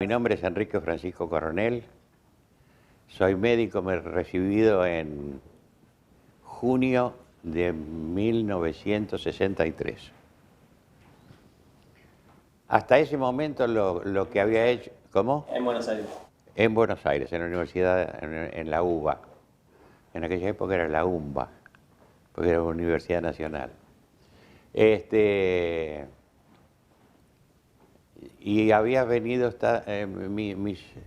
Mi nombre es Enrique Francisco Coronel. Soy médico, me he recibido en junio de 1963. Hasta ese momento lo que había hecho... ¿Cómo? En Buenos Aires. En Buenos Aires, en la universidad, en la UBA. En aquella época era la UMBA, porque era una universidad nacional. Y había venido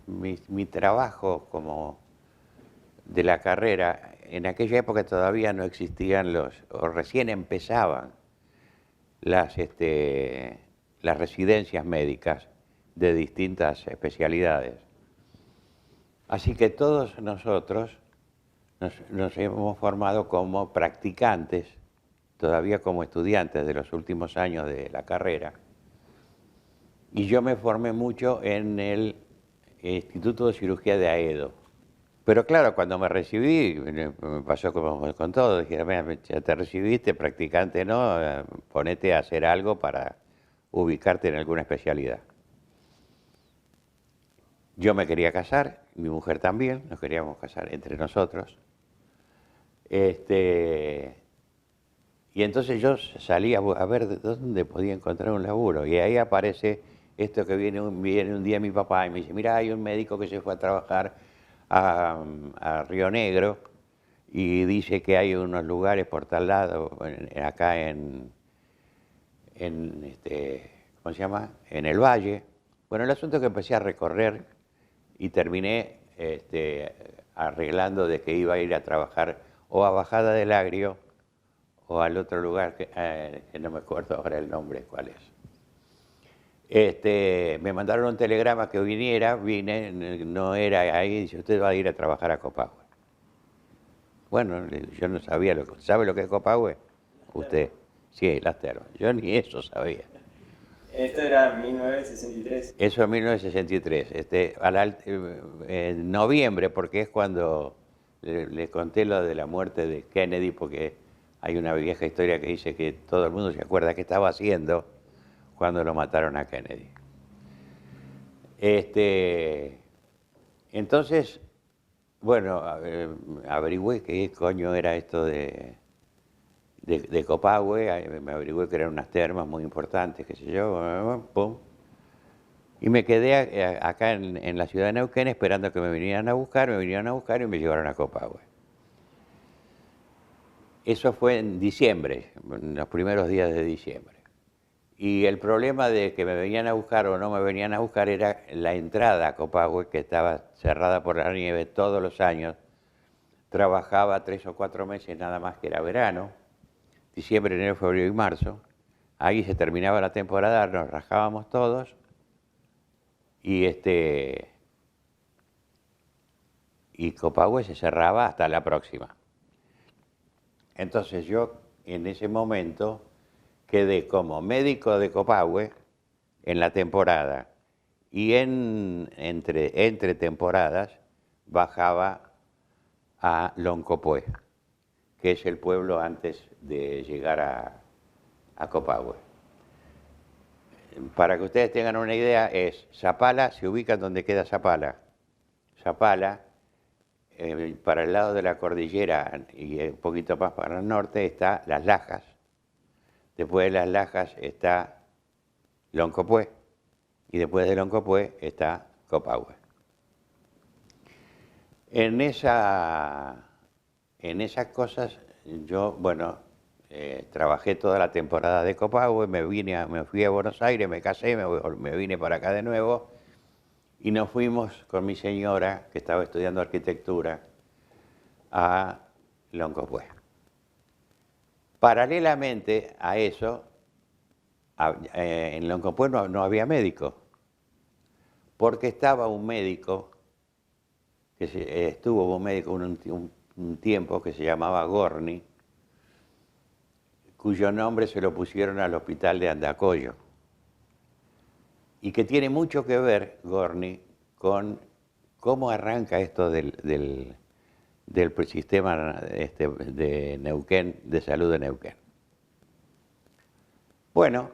mi trabajo como de la carrera. En aquella época todavía no existían o recién empezaban las residencias médicas de distintas especialidades. Así que todos nosotros nos hemos formado como practicantes, todavía como estudiantes de los últimos años de la carrera. Y yo me formé mucho en el Instituto de Cirugía de Aedo. Pero claro, cuando me recibí, me pasó como con todo, dije, ya te recibiste, practicante no, ponete a hacer algo para ubicarte en alguna especialidad. Yo me quería casar, mi mujer también, nos queríamos casar entre nosotros. Y entonces yo salí a ver de dónde podía encontrar un laburo. Y ahí aparece esto que viene un día mi papá y me dice, mira, hay un médico que se fue a trabajar a Río Negro y dice que hay unos lugares por tal lado, acá ¿cómo se llama? En el Valle. Bueno, el asunto es que empecé a recorrer y terminé arreglando de que iba a ir a trabajar o a Bajada del Agrio o al otro lugar que no me acuerdo ahora el nombre, cuál es. Me mandaron un telegrama que viniera, vine, no era ahí, dice, usted va a ir a trabajar a Copahue. Bueno, yo no sabía ¿sabe lo que es Copahue? Usted, sí, las termas, yo ni eso sabía. Esto era 1963. Eso en 1963, en noviembre, porque es cuando le conté lo de la muerte de Kennedy, porque hay una vieja historia que dice que todo el mundo se acuerda qué estaba haciendo cuando lo mataron a Kennedy. Entonces, bueno, averigüé qué coño era esto de Copahue, me averigüé que eran unas termas muy importantes, qué sé yo, pum. Y me quedé acá en la ciudad de Neuquén esperando que me vinieran a buscar y me llevaron a Copahue. Eso fue en diciembre, en los primeros días de diciembre. Y el problema de que me venían a buscar o no me venían a buscar era la entrada a Copahue, que estaba cerrada por la nieve todos los años. Trabajaba 3 o 4 meses nada más, que era verano, diciembre, enero, febrero y marzo. Ahí se terminaba la temporada, nos rajábamos todos y Copahue se cerraba hasta la próxima. Entonces yo en ese momento quedé como médico de Copahue en la temporada y entre temporadas bajaba a Loncopué, que es el pueblo antes de llegar a Copahue. Para que ustedes tengan una idea, es Zapala, se ubica donde queda Zapala. Zapala, para el lado de la cordillera y un poquito más para el norte, está Las Lajas. Después de Las Lajas está Loncopué y después de Loncopué está Copahue. En esas cosas yo, bueno, trabajé toda la temporada de Copahue, me fui a Buenos Aires, me casé, me vine para acá de nuevo y nos fuimos con mi señora, que estaba estudiando arquitectura, a Loncopué. Paralelamente a eso, en Loncopué no había médico, porque estaba un médico, estuvo un médico un tiempo que se llamaba Gorni, cuyo nombre se lo pusieron al hospital de Andacollo, y que tiene mucho que ver, Gorni, con cómo arranca esto del sistema de Neuquén, de salud de Neuquén. Bueno,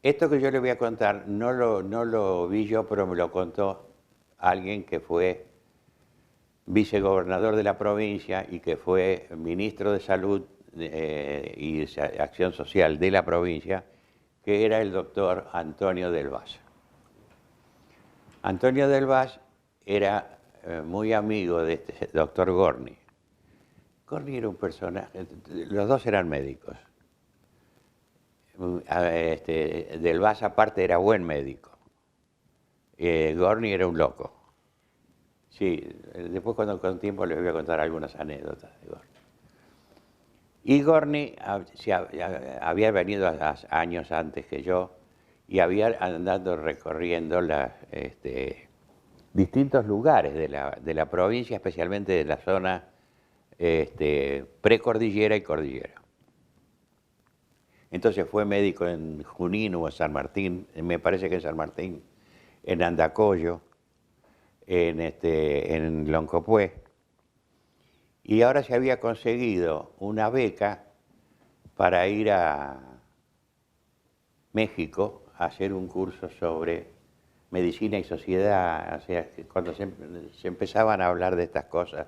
Esto que yo le voy a contar no lo vi yo, pero me lo contó alguien que fue vicegobernador de la provincia y que fue ministro de Salud y Acción Social de la provincia, que era el doctor Antonio del Valle. Antonio del Valle era muy amigo de este doctor Gorni. Gorni era un personaje, los dos eran médicos. Del Valle aparte era buen médico. Gorni era un loco. Sí, después con tiempo les voy a contar algunas anécdotas de Gorni. Y Gorni había venido años antes que yo y había andado recorriendo distintos lugares de la provincia, especialmente de la zona precordillera y cordillera. Entonces fue médico en Junín o en San Martín, me parece que en San Martín, en Andacollo, en Loncopué, y ahora se había conseguido una beca para ir a México a hacer un curso sobre medicina y sociedad. O sea, cuando se empezaban a hablar de estas cosas,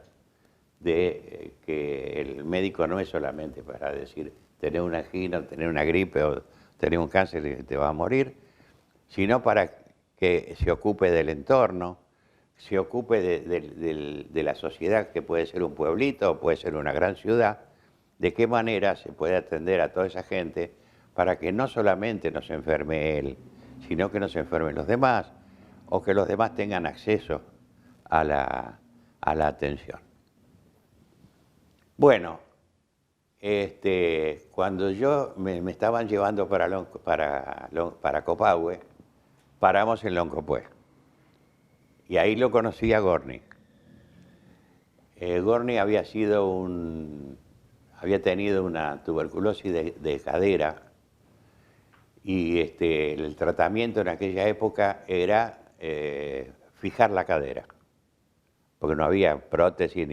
de que el médico no es solamente para decir tener una angina, tener una gripe o tener un cáncer y te va a morir, sino para que se ocupe del entorno, se ocupe de la sociedad, que puede ser un pueblito o puede ser una gran ciudad, de qué manera se puede atender a toda esa gente para que no solamente no se enferme él, sino que no se enfermen los demás, o que los demás tengan acceso a la atención. Bueno, cuando yo me estaban llevando para Copahue, paramos en Loncopué. Y ahí lo conocí a Gorni. Gorni había tenido una tuberculosis de cadera y el tratamiento en aquella época era fijar la cadera, porque no había prótesis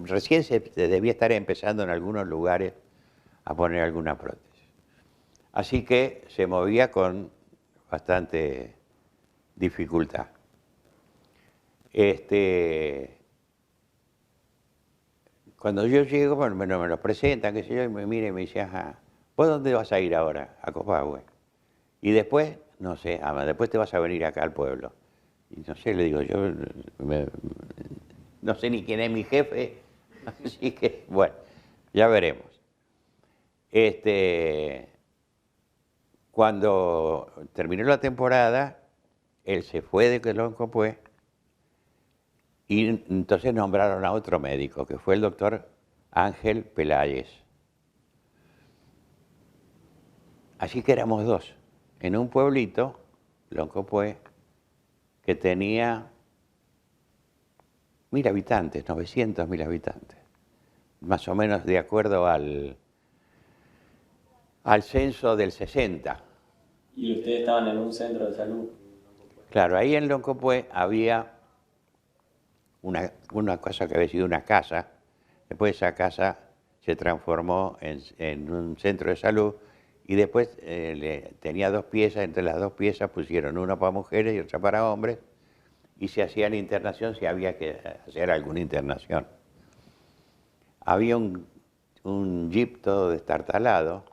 recién se debía estar empezando en algunos lugares a poner alguna prótesis. Así que se movía con bastante dificultad. Cuando yo llego, bueno, me lo presentan, qué sé yo, y me mira y me dice, ajá, ¿vos dónde vas a ir ahora? A Copahue. Y después, no sé, después te vas a venir acá al pueblo. Y no sé, le digo, yo no sé ni quién es mi jefe, así que, bueno, ya veremos. Cuando terminó la temporada, él se fue de Loncopué y entonces nombraron a otro médico, que fue el doctor Ángel Peláez. Así que éramos dos, en un pueblito, Loncopué, que tenía 1.000 habitantes, 900.000 habitantes, más o menos de acuerdo al censo del 60. ¿Y ustedes estaban en un centro de salud? Claro, ahí en Loncopué había una cosa que había sido una casa. Después esa casa se transformó en un centro de salud y después tenía 2 piezas. Entre las 2 piezas pusieron una para mujeres y otra para hombres y se hacía la internación si había que hacer alguna internación. Había un jeep todo destartalado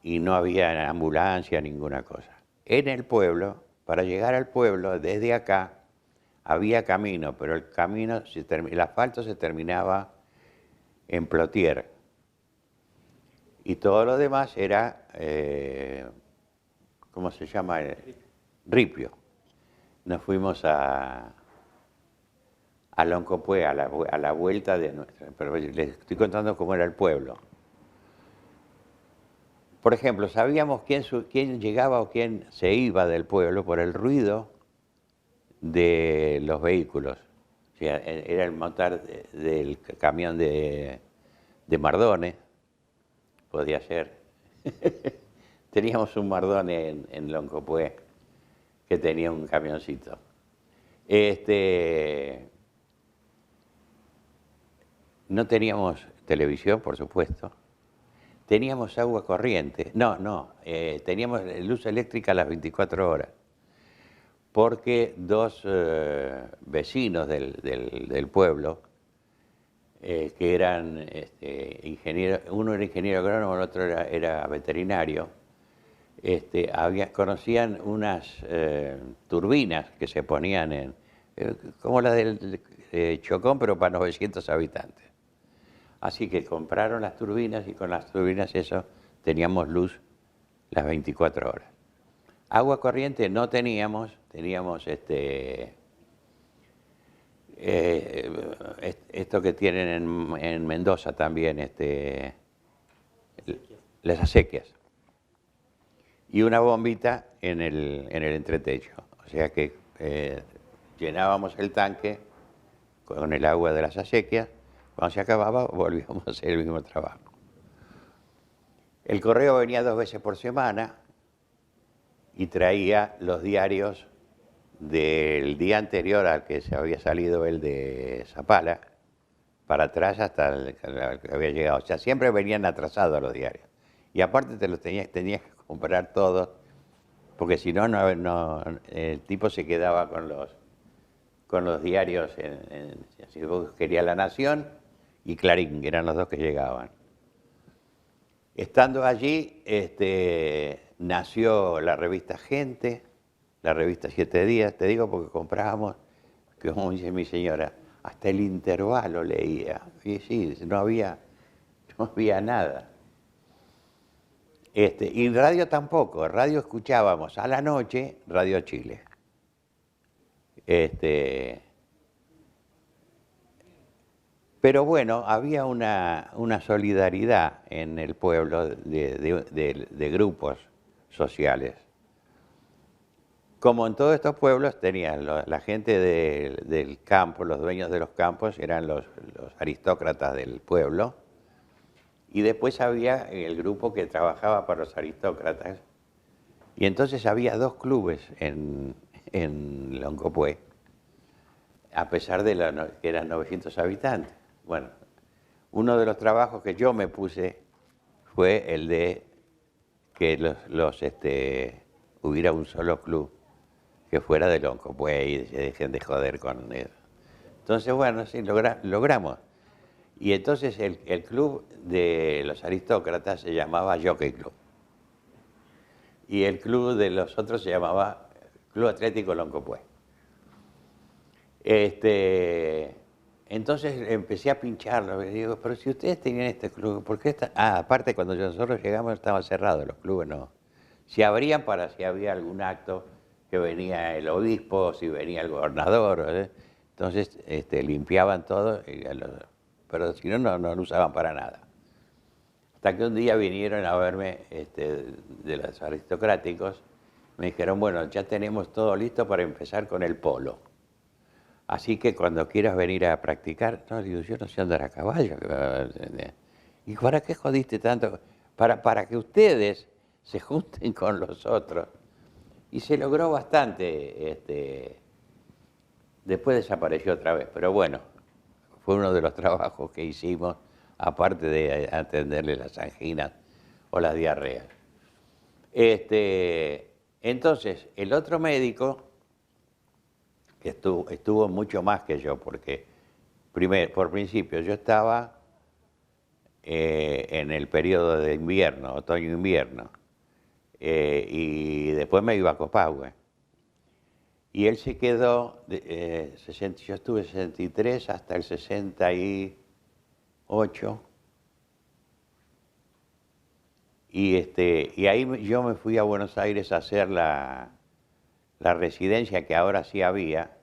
y no había ambulancia, ninguna cosa. En el pueblo, para llegar al pueblo, desde acá, había camino, pero el camino, el asfalto se terminaba en Plotier. Y todo lo demás era, ¿cómo se llama? Ripio. Nos fuimos a Loncopué, a la vuelta de nuestra... Pero les estoy contando cómo era el pueblo. Por ejemplo, sabíamos quién llegaba o quién se iba del pueblo por el ruido de los vehículos. O sea, era el motor del camión de Mardones, podía ser. Teníamos un Mardones en Loncopué que tenía un camioncito. No teníamos televisión, por supuesto. teníamos agua corriente. Teníamos luz eléctrica a las 24 horas. Porque dos vecinos del pueblo, que eran ingenieros, uno era ingeniero agrónomo, el otro era veterinario, conocían unas turbinas que se ponían como la del Chocón, pero para 900 habitantes. Así que compraron las turbinas y con las turbinas eso teníamos luz las 24 horas. Agua corriente no teníamos esto que tienen en Mendoza también, las acequias. Y una bombita en el entretecho. O sea que llenábamos el tanque con el agua de las acequias. Cuando se acababa, volvíamos a hacer el mismo trabajo. El correo venía 2 veces por semana y traía los diarios del día anterior al que se había salido el de Zapala, para atrás hasta el que había llegado. O sea, siempre venían atrasados los diarios. Y aparte te los tenías que comprar todos, porque si no, el tipo se quedaba con los diarios, si vos querías La Nación y Clarín, que eran los dos que llegaban. Estando allí, nació la revista Gente, la revista 7 Días, te digo porque comprábamos, que como dice mi señora, hasta el intervalo leía. Y sí, no había nada. Y radio tampoco, radio escuchábamos a la noche Radio Chile. Pero bueno, había una solidaridad en el pueblo de grupos sociales. Como en todos estos pueblos tenían la gente del campo, los dueños de los campos eran los aristócratas del pueblo, y después había el grupo que trabajaba para los aristócratas, y entonces había 2 clubes en Loncopué, a pesar de que eran 900 habitantes. Bueno, uno de los trabajos que yo me puse fue el de que hubiera un solo club que fuera de Loncopué y se dejen de joder con eso. Entonces, bueno, sí, logramos. Y entonces el club de los aristócratas se llamaba Jockey Club. Y el club de los otros se llamaba Club Atlético Loncopué. Entonces empecé a pincharlo, y digo, pero si ustedes tenían este club, ¿por qué está? Aparte cuando nosotros llegamos estaban cerrados, los clubes no. Se abrían para si había algún acto, que venía el obispo, si venía el gobernador, entonces limpiaban todo, pero si no, no lo usaban para nada. Hasta que un día vinieron a verme de los aristocráticos, me dijeron, bueno, ya tenemos todo listo para empezar con el polo. Así que cuando quieras venir a practicar, no, digo, yo no sé andar a caballo. ¿Y para qué jodiste tanto? Para que ustedes se junten con los otros. Y se logró bastante. Después desapareció otra vez, pero bueno, fue uno de los trabajos que hicimos, aparte de atenderle las anginas o las diarreas. Entonces, el otro médico, que estuvo mucho más que yo, porque por principio yo estaba en el periodo de invierno, otoño-invierno, y después me iba a Copahue. Y él se quedó, yo estuve 63 hasta el 68, y ahí yo me fui a Buenos Aires a hacer la residencia que ahora sí había,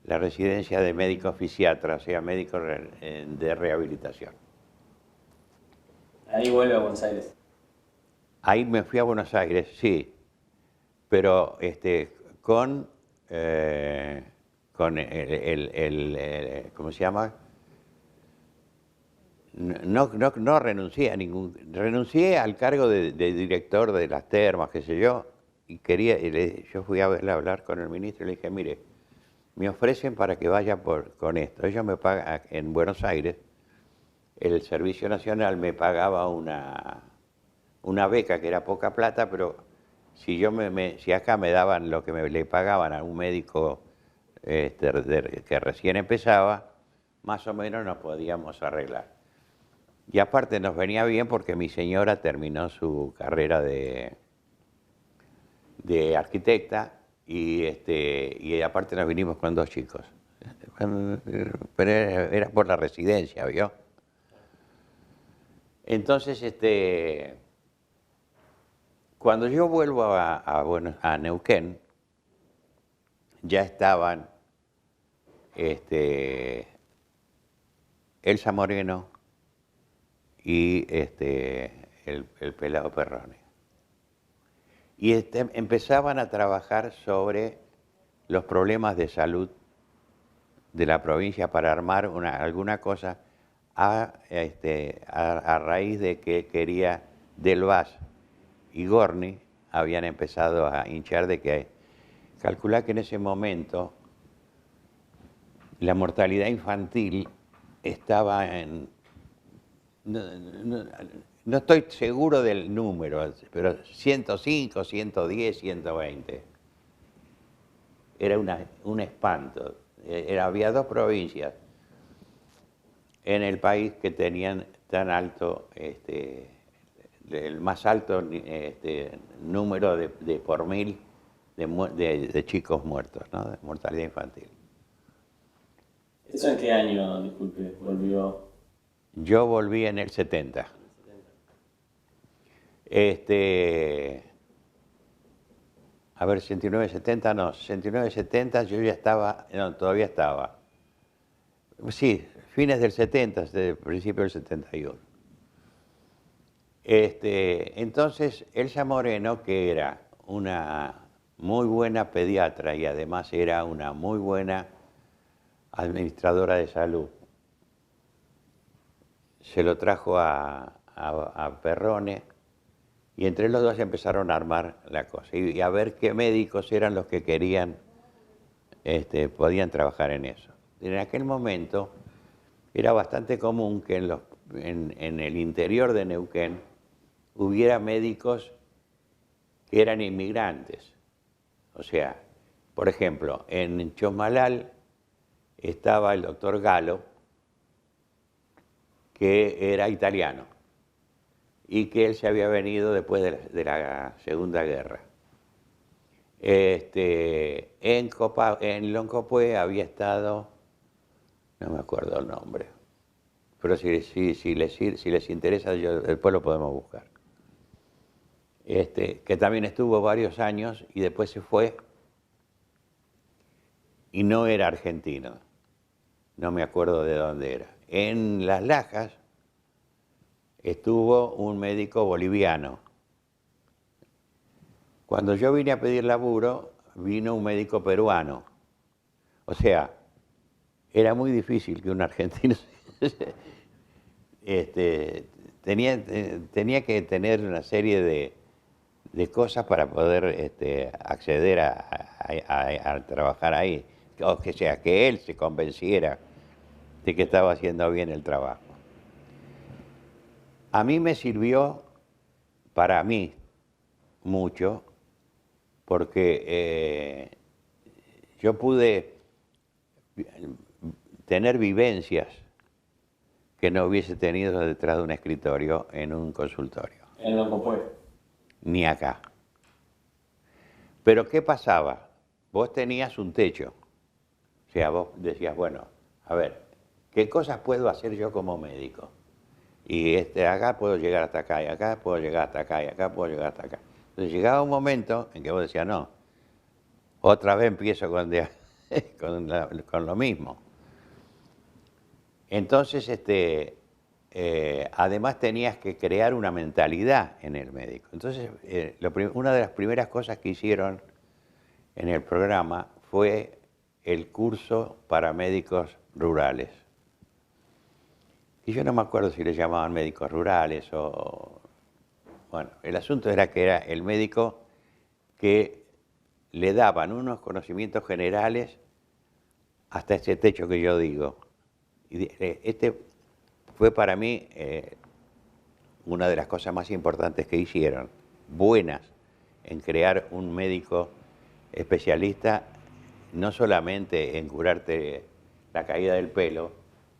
la residencia de médico fisiatra, o sea, médico de rehabilitación. Ahí vuelve a Buenos Aires. Ahí me fui a Buenos Aires, sí, pero con ¿cómo se llama? No renuncié a renuncié al cargo de director de las termas, qué sé yo, y yo fui a hablar con el ministro y le dije, mire, me ofrecen para que vaya con esto. Ellos me pagan en Buenos Aires, el Servicio Nacional me pagaba una beca que era poca plata, pero si acá me daban lo que le pagaban a un médico que recién empezaba, más o menos nos podíamos arreglar. Y aparte nos venía bien porque mi señora terminó su carrera de arquitecta y aparte nos vinimos con 2 chicos. Pero era por la residencia, ¿vio? Entonces, cuando yo vuelvo a Neuquén, ya estaban Elsa Moreno y el pelado Perrone. Y empezaban a trabajar sobre los problemas de salud de la provincia para armar alguna cosa a raíz de que quería Del Vaz y Gorni habían empezado a hinchar de que calculá que en ese momento la mortalidad infantil estaba en... No estoy seguro del número, pero 105, 110, 120. Era un espanto. Había 2 provincias en el país que tenían tan alto, el más alto número de por mil de chicos muertos, ¿no? De mortalidad infantil. ¿Eso en qué año, disculpe, volvió? Yo volví en el 70. A ver, 69, 70, no, 69, 70 yo ya estaba, no, todavía estaba. Sí, fines del 70, principio del 71. Entonces, Elsa Moreno, que era una muy buena pediatra y además era una muy buena administradora de salud, se lo trajo a Perrone y entre los 2 empezaron a armar la cosa y a ver qué médicos eran los que querían, podían trabajar en eso. En aquel momento era bastante común que en el interior de Neuquén hubiera médicos que eran inmigrantes. O sea, por ejemplo, en Chosmalal estaba el doctor Galo, que era italiano, y que él se había venido después de la Segunda Guerra. En Loncopué había estado, no me acuerdo el nombre, pero si les interesa, después lo podemos buscar. Que también estuvo varios años y después se fue y no era argentino, no me acuerdo de dónde era. En Las Lajas estuvo un médico boliviano. Cuando yo vine a pedir laburo, vino un médico peruano. O sea, era muy difícil que un argentino tenía que tener una serie de cosas para poder acceder a trabajar ahí. O que sea, que él se convenciera de que estaba haciendo bien el trabajo. A mí me sirvió, para mí, mucho, porque yo pude tener vivencias que no hubiese tenido detrás de un escritorio en un consultorio. En Loncopué. Ni acá. Pero ¿qué pasaba? Vos tenías un techo. O sea, vos decías, bueno, a ver, ¿qué cosas puedo hacer yo como médico? Y acá puedo llegar hasta acá, y acá puedo llegar hasta acá, y acá puedo llegar hasta acá. Entonces llegaba un momento en que vos decías, no, otra vez empiezo con lo mismo. Entonces, además tenías que crear una mentalidad en el médico. Entonces, una de las primeras cosas que hicieron en el programa fue el curso para médicos rurales. Y yo no me acuerdo si le llamaban médicos rurales o... Bueno, el asunto era que era el médico que le daban unos conocimientos generales hasta ese techo que yo digo. Y fue para mí una de las cosas más importantes que hicieron, buenas, en crear un médico especialista, no solamente en curarte la caída del pelo,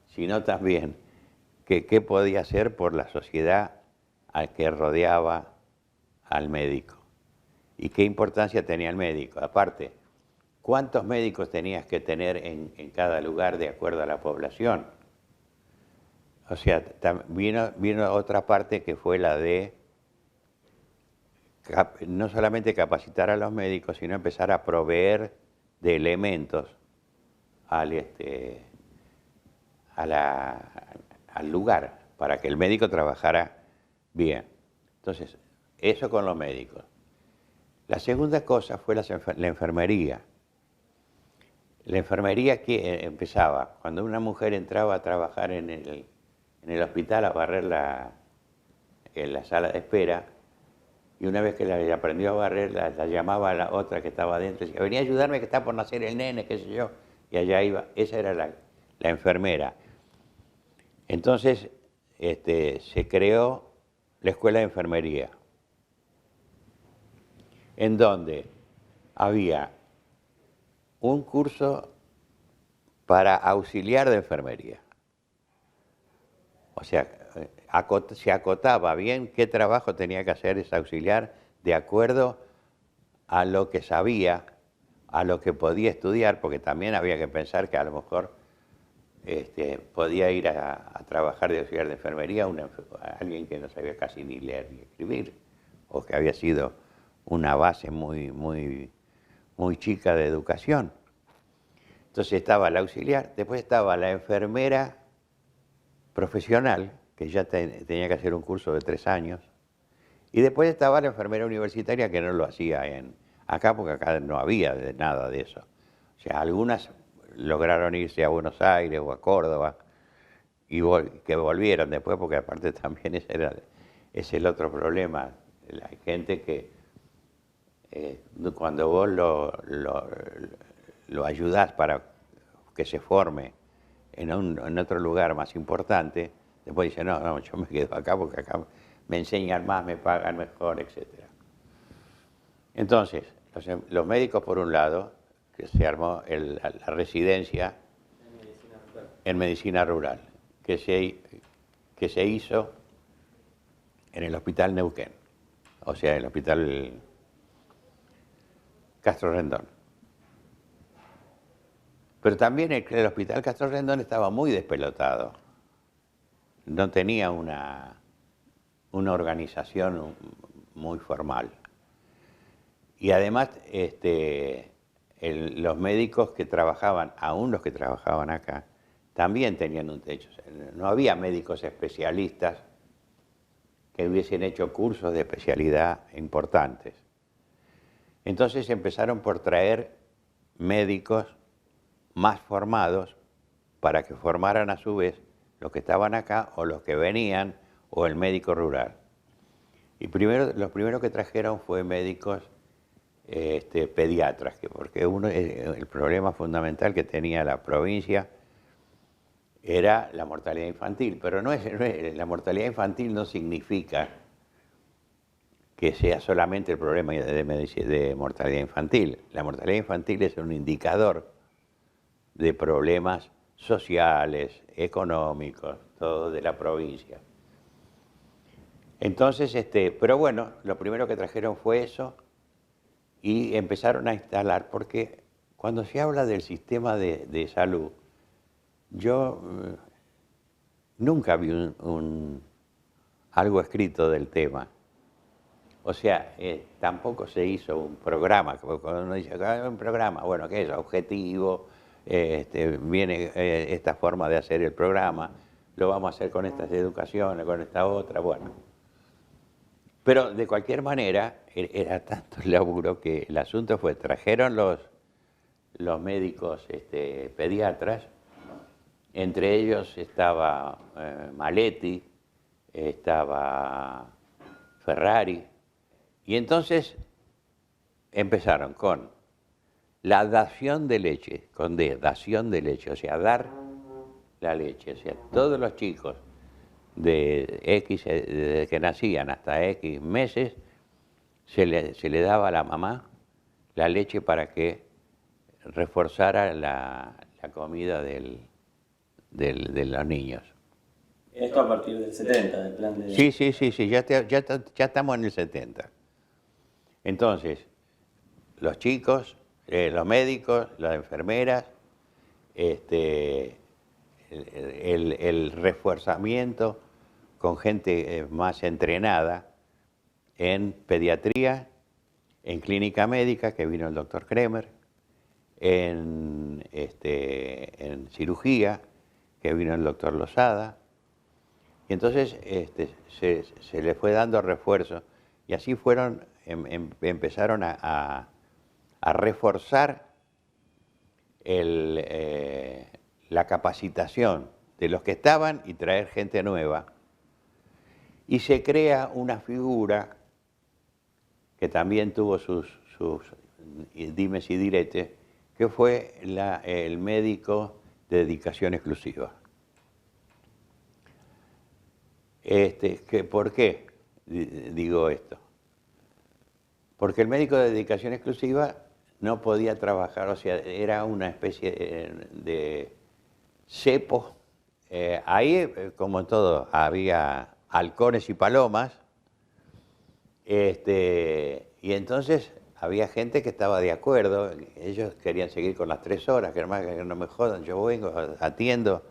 sino también que qué podía hacer por la sociedad al que rodeaba al médico y qué importancia tenía el médico. Aparte, ¿cuántos médicos tenías que tener en cada lugar de acuerdo a la población? O sea, vino otra parte que fue la de no solamente capacitar a los médicos, sino empezar a proveer de elementos al lugar para que el médico trabajara bien. Entonces, eso con los médicos. La segunda cosa fue la enfermería. La enfermería que empezaba, cuando una mujer entraba a trabajar en el hospital a barrer en la sala de espera, y una vez que la aprendió a barrer, la llamaba a la otra que estaba adentro y decía, vení a ayudarme que está por nacer el nene, qué sé yo. Y allá iba, esa era la enfermera. Entonces se creó la escuela de enfermería, en donde había un curso para auxiliar de enfermería. O sea, se acotaba bien qué trabajo tenía que hacer ese auxiliar de acuerdo a lo que sabía, a lo que podía estudiar, porque también había que pensar que a lo mejor podía ir a trabajar de auxiliar de enfermería a alguien que no sabía casi ni leer ni escribir, o que había sido una base muy chica de educación. Entonces estaba la auxiliar, después estaba la enfermera profesional, que ya tenía que hacer un curso de 3 años, y después estaba la enfermera universitaria que no lo hacía acá, porque acá no había nada de eso. O sea, algunas lograron irse a Buenos Aires o a Córdoba, y que volvieron después, porque aparte también ese es el otro problema. Hay gente que cuando vos lo ayudás para que se forme en otro lugar más importante, después dice, no, yo me quedo acá porque acá me enseñan más, me pagan mejor, etc. Entonces, los médicos por un lado, que se armó la residencia en medicina rural, que se hizo en el Hospital Neuquén, o sea, el Hospital Castro Rendón. Pero también el Hospital Castro Rendón estaba muy despelotado. No tenía una organización muy formal. Y además, los médicos que trabajaban, aún los que trabajaban acá, también tenían un techo. No había médicos especialistas que hubiesen hecho cursos de especialidad importantes. Entonces empezaron por traer médicos más formados para que formaran a su vez los que estaban acá o los que venían o el médico rural. Y los primeros que trajeron fue médicos pediatras, porque el problema fundamental que tenía la provincia era la mortalidad infantil, pero la mortalidad infantil no significa que sea solamente el problema de mortalidad infantil. La mortalidad infantil es un indicador de problemas sociales, económicos, todo de la provincia. Entonces, pero bueno, lo primero que trajeron fue eso y empezaron a instalar, porque cuando se habla del sistema de salud, yo nunca vi algo escrito del tema. O sea, tampoco se hizo un programa, cuando uno dice, un programa, bueno, ¿qué es? Objetivo, viene esta forma de hacer el programa, lo vamos a hacer con estas educaciones, con esta otra, bueno. Pero de cualquier manera, era tanto el laburo que el asunto fue, trajeron los médicos pediatras, entre ellos estaba Maletti, estaba Ferrari, y entonces empezaron con la dación de leche, con D, dación de leche, o sea, dar la leche. O sea, todos los chicos de X, desde que nacían hasta X meses, se le daba a la mamá la leche para que reforzara la comida de los niños. Esto a partir del 70, del plan de... Sí, ya estamos en el 70. Entonces, los chicos, los médicos, las enfermeras, el refuerzamiento con gente más entrenada en pediatría, en clínica médica, que vino el doctor Kremer, en cirugía, que vino el doctor Lozada, y entonces se le fue dando refuerzo, y así fueron, empezaron a reforzar la capacitación de los que estaban y traer gente nueva, y se crea una figura que también tuvo sus dimes y diretes, que fue el médico de dedicación exclusiva. ¿Por qué digo esto? Porque el médico de dedicación exclusiva no podía trabajar, o sea, era una especie de cepo. Ahí, como en todo, había halcones y palomas, y entonces había gente que estaba de acuerdo, ellos querían seguir con las 3 horas, que además que no me jodan, yo vengo, atiendo,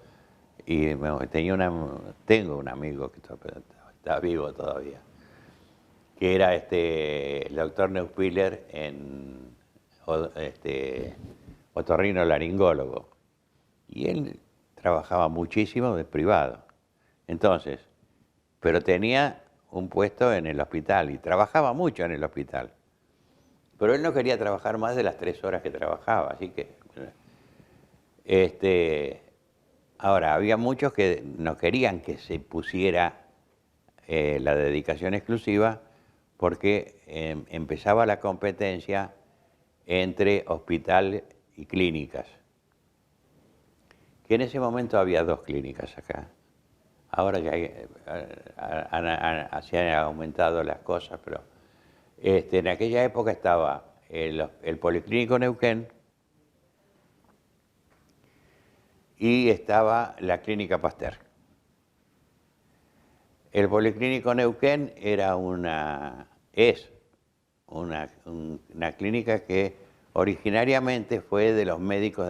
y tengo un amigo que está vivo todavía, que era el doctor Neuspiller otorrinolaringólogo, y él trabajaba muchísimo de privado, entonces, pero tenía un puesto en el hospital y trabajaba mucho en el hospital. Pero él no quería trabajar más de las 3 horas que trabajaba, así que... ahora, había muchos que no querían que se pusiera la dedicación exclusiva porque empezaba la competencia entre hospital y clínicas. Que en ese momento había 2 clínicas acá. Ahora ya se han aumentado las cosas, pero en aquella época estaba el Policlínico Neuquén y estaba la Clínica Pasteur. El Policlínico Neuquén es una clínica que originariamente fue de los médicos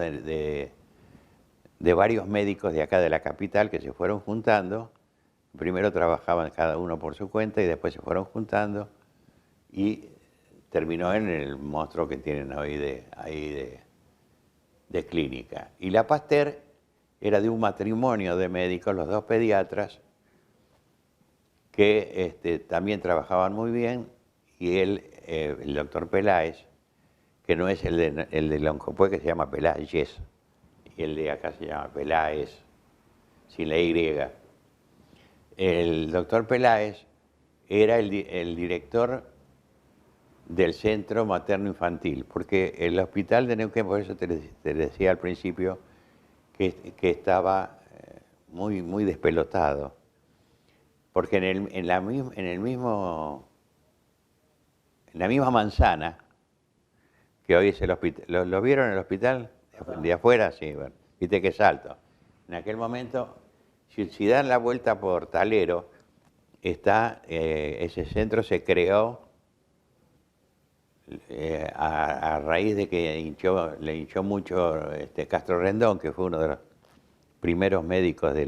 de varios médicos de acá de la capital que se fueron juntando. Primero trabajaban cada uno por su cuenta y después se fueron juntando y terminó en el monstruo que tienen hoy de clínica. Y la Pasteur era de un matrimonio de médicos, los 2 pediatras, que también trabajaban muy bien, y el doctor Peláez, que no es el de Loncopué, que se llama Peláez, y el de acá se llama Peláez, sin la Y. El doctor Peláez era el director del centro materno-infantil, porque el hospital de Neuquén, por eso te decía al principio, que estaba muy despelotado, porque en la misma manzana, que hoy es el hospital, ¿lo vieron en el hospital? De afuera, sí, bueno, viste que salto. En aquel momento, si dan la vuelta por Talero, ese centro se creó a raíz de que le hinchó mucho Castro Rendón, que fue uno de los primeros médicos de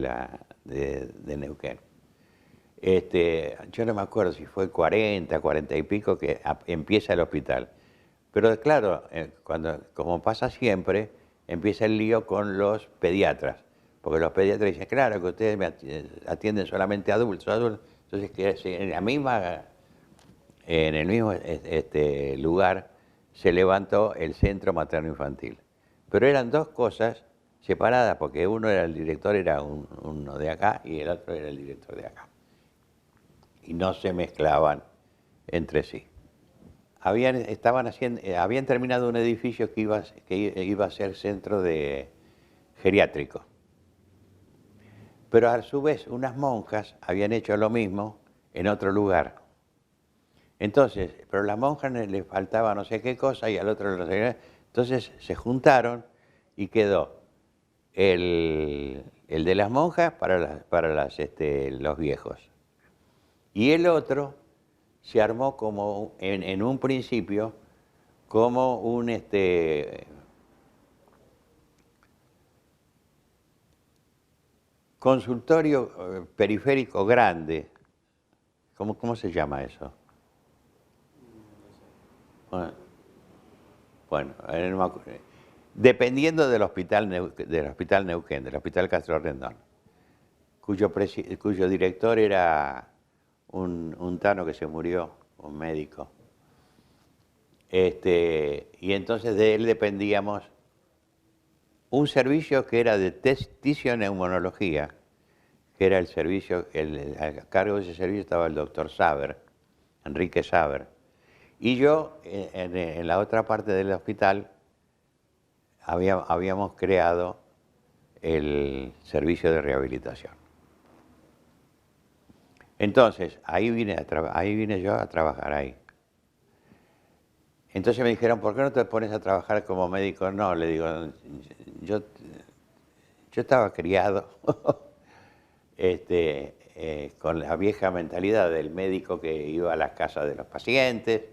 Neuquén. Yo no me acuerdo si fue 40 y pico que empieza el hospital. Pero claro, como pasa siempre, empieza el lío con los pediatras. Porque los pediatras dicen, claro, que ustedes me atienden solamente adultos. Entonces, que en el mismo lugar se levantó el centro materno-infantil. Pero eran 2 cosas separadas, porque uno era el director, era uno de acá, y el otro era el director de acá. Y no se mezclaban entre sí. Habían terminado un edificio que iba a ser centro geriátrico. Pero a su vez unas monjas habían hecho lo mismo en otro lugar. Entonces, pero a las monjas les faltaba no sé qué cosa y al otro no sé qué. Entonces se juntaron y quedó el de las monjas para los viejos. Y el otro se armó como, en un principio, como un consultorio periférico grande. ¿Cómo se llama eso? Bueno, no me acuerdo. Dependiendo del hospital Neuquén, del hospital Castro Rendón, cuyo director era un tano que se murió, un médico. Y entonces de él dependíamos un servicio que era de tisioneumonología, que era el servicio, a cargo de ese servicio estaba el doctor Saber, Enrique Saber. Y yo, en la otra parte del hospital, habíamos creado el servicio de rehabilitación. Entonces, ahí vine yo a trabajar ahí. Entonces me dijeron, ¿por qué no te pones a trabajar como médico? No, le digo, yo estaba criado con la vieja mentalidad del médico que iba a las casas de los pacientes,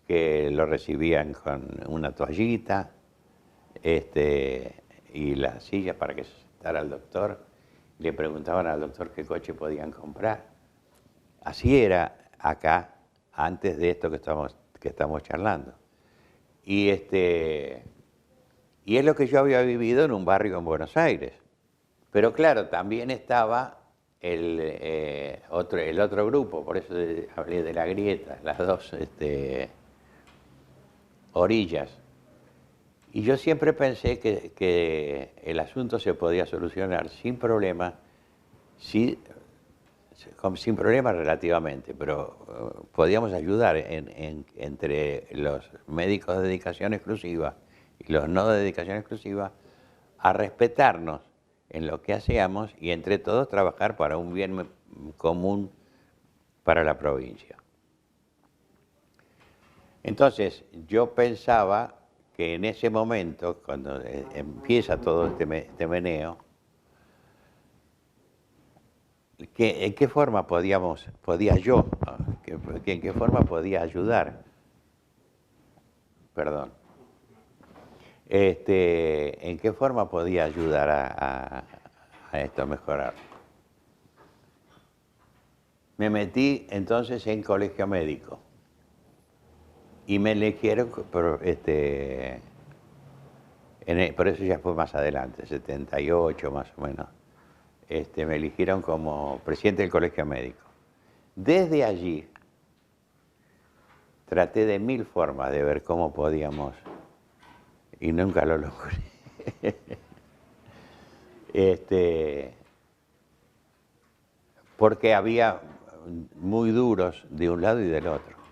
que lo recibían con una toallita y la silla para que se sentara el doctor. Le preguntaban al doctor qué coche podían comprar. Así era acá, antes de esto que estamos charlando. Y es lo que yo había vivido en un barrio en Buenos Aires. Pero claro, también estaba el otro grupo, por eso hablé de la grieta, las dos orillas. Y yo siempre pensé que el asunto se podía solucionar sin problema, sin problema relativamente, pero podíamos ayudar entre los médicos de dedicación exclusiva y los no de dedicación exclusiva a respetarnos en lo que hacíamos y entre todos trabajar para un bien común para la provincia. Entonces, yo pensaba que en ese momento, cuando empieza todo este meneo, ¿en qué forma en qué forma podía ayudar? Perdón. ¿En qué forma podía ayudar a esto a mejorar? Me metí entonces en colegio médico y me eligieron, por eso ya fue más adelante, 78 más o menos, me eligieron como presidente del colegio médico. Desde allí traté de 1000 formas de ver cómo podíamos, y nunca lo logré. Porque había muy duros de un lado y del otro.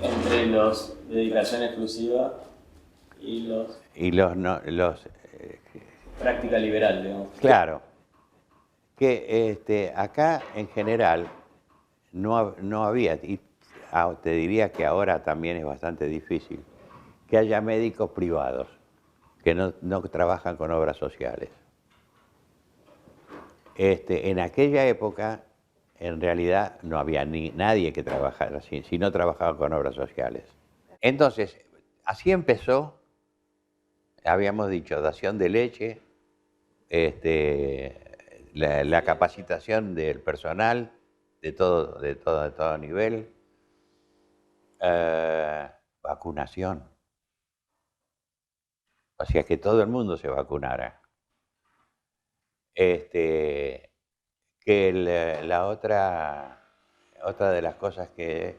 Entre los de dedicación exclusiva y los... Y los práctica liberal, digamos. Claro, que acá en general no había, y te diría que ahora también es bastante difícil, que haya médicos privados que no trabajan con obras sociales. En aquella época, en realidad, no había nadie que trabajara así, si no trabajaba con obras sociales. Entonces, así empezó, habíamos dicho, dación de leche, la capacitación del personal de todo nivel, vacunación, o sea, que todo el mundo se vacunara. Que la otra de las cosas que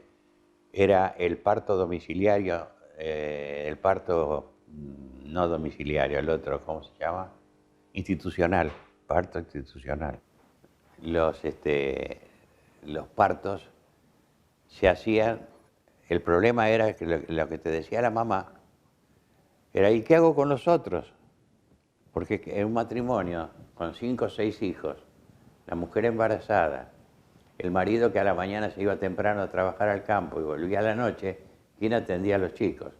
era el parto domiciliario, el parto no domiciliario, el otro, ¿cómo se llama? Institucional, parto institucional. Los partos se hacían, el problema era que lo que te decía la mamá era, ¿y qué hago con los otros? Porque en un matrimonio con 5 o 6 hijos, la mujer embarazada, el marido que a la mañana se iba temprano a trabajar al campo y volvía a la noche, ¿quién atendía a los chicos?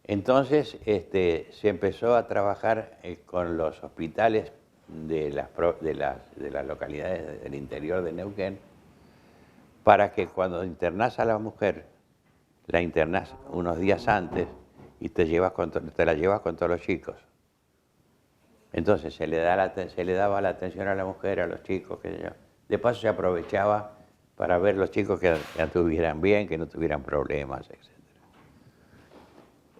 Entonces se empezó a trabajar con los hospitales de las localidades del interior de Neuquén para que cuando internás a la mujer, la internás unos días antes y te la llevas con todos los chicos. Entonces se le daba la atención a la mujer, a los chicos, qué sé yo. De paso se aprovechaba para ver los chicos que estuvieran bien, que no tuvieran problemas, etc.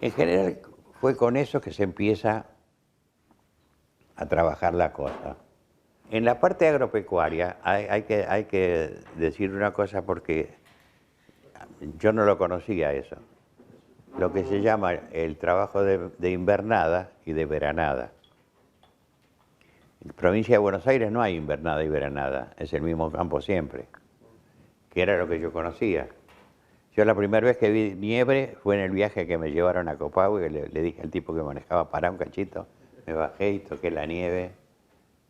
En general fue con eso que se empieza a trabajar la cosa. En la parte agropecuaria hay que decir una cosa porque yo no lo conocía eso. Lo que se llama el trabajo de invernada y de veranada. En la provincia de Buenos Aires no hay invernada y veranada, es el mismo campo siempre, que era lo que yo conocía. Yo la primera vez que vi nieve fue en el viaje que me llevaron a Copahue, que le dije al tipo que manejaba, pará un cachito, me bajé y toqué la nieve,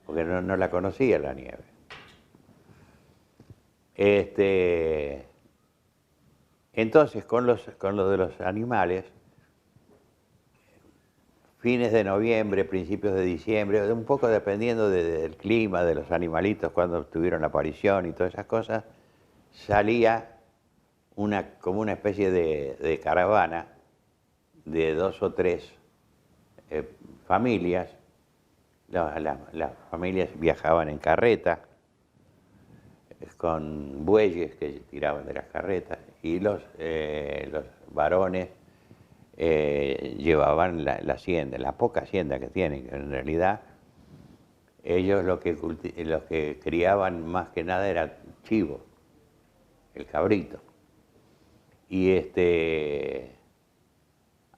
porque no la conocía la nieve. Entonces, con lo de los animales, fines de noviembre, principios de diciembre, un poco dependiendo del clima, de los animalitos, cuando tuvieron la aparición y todas esas cosas, salía como una especie de caravana de 2 o 3 familias. Las familias viajaban en carreta, con bueyes que tiraban de las carretas, y los varones llevaban la hacienda, la poca hacienda que tienen, que en realidad ellos lo que criaban más que nada era chivo, el cabrito, y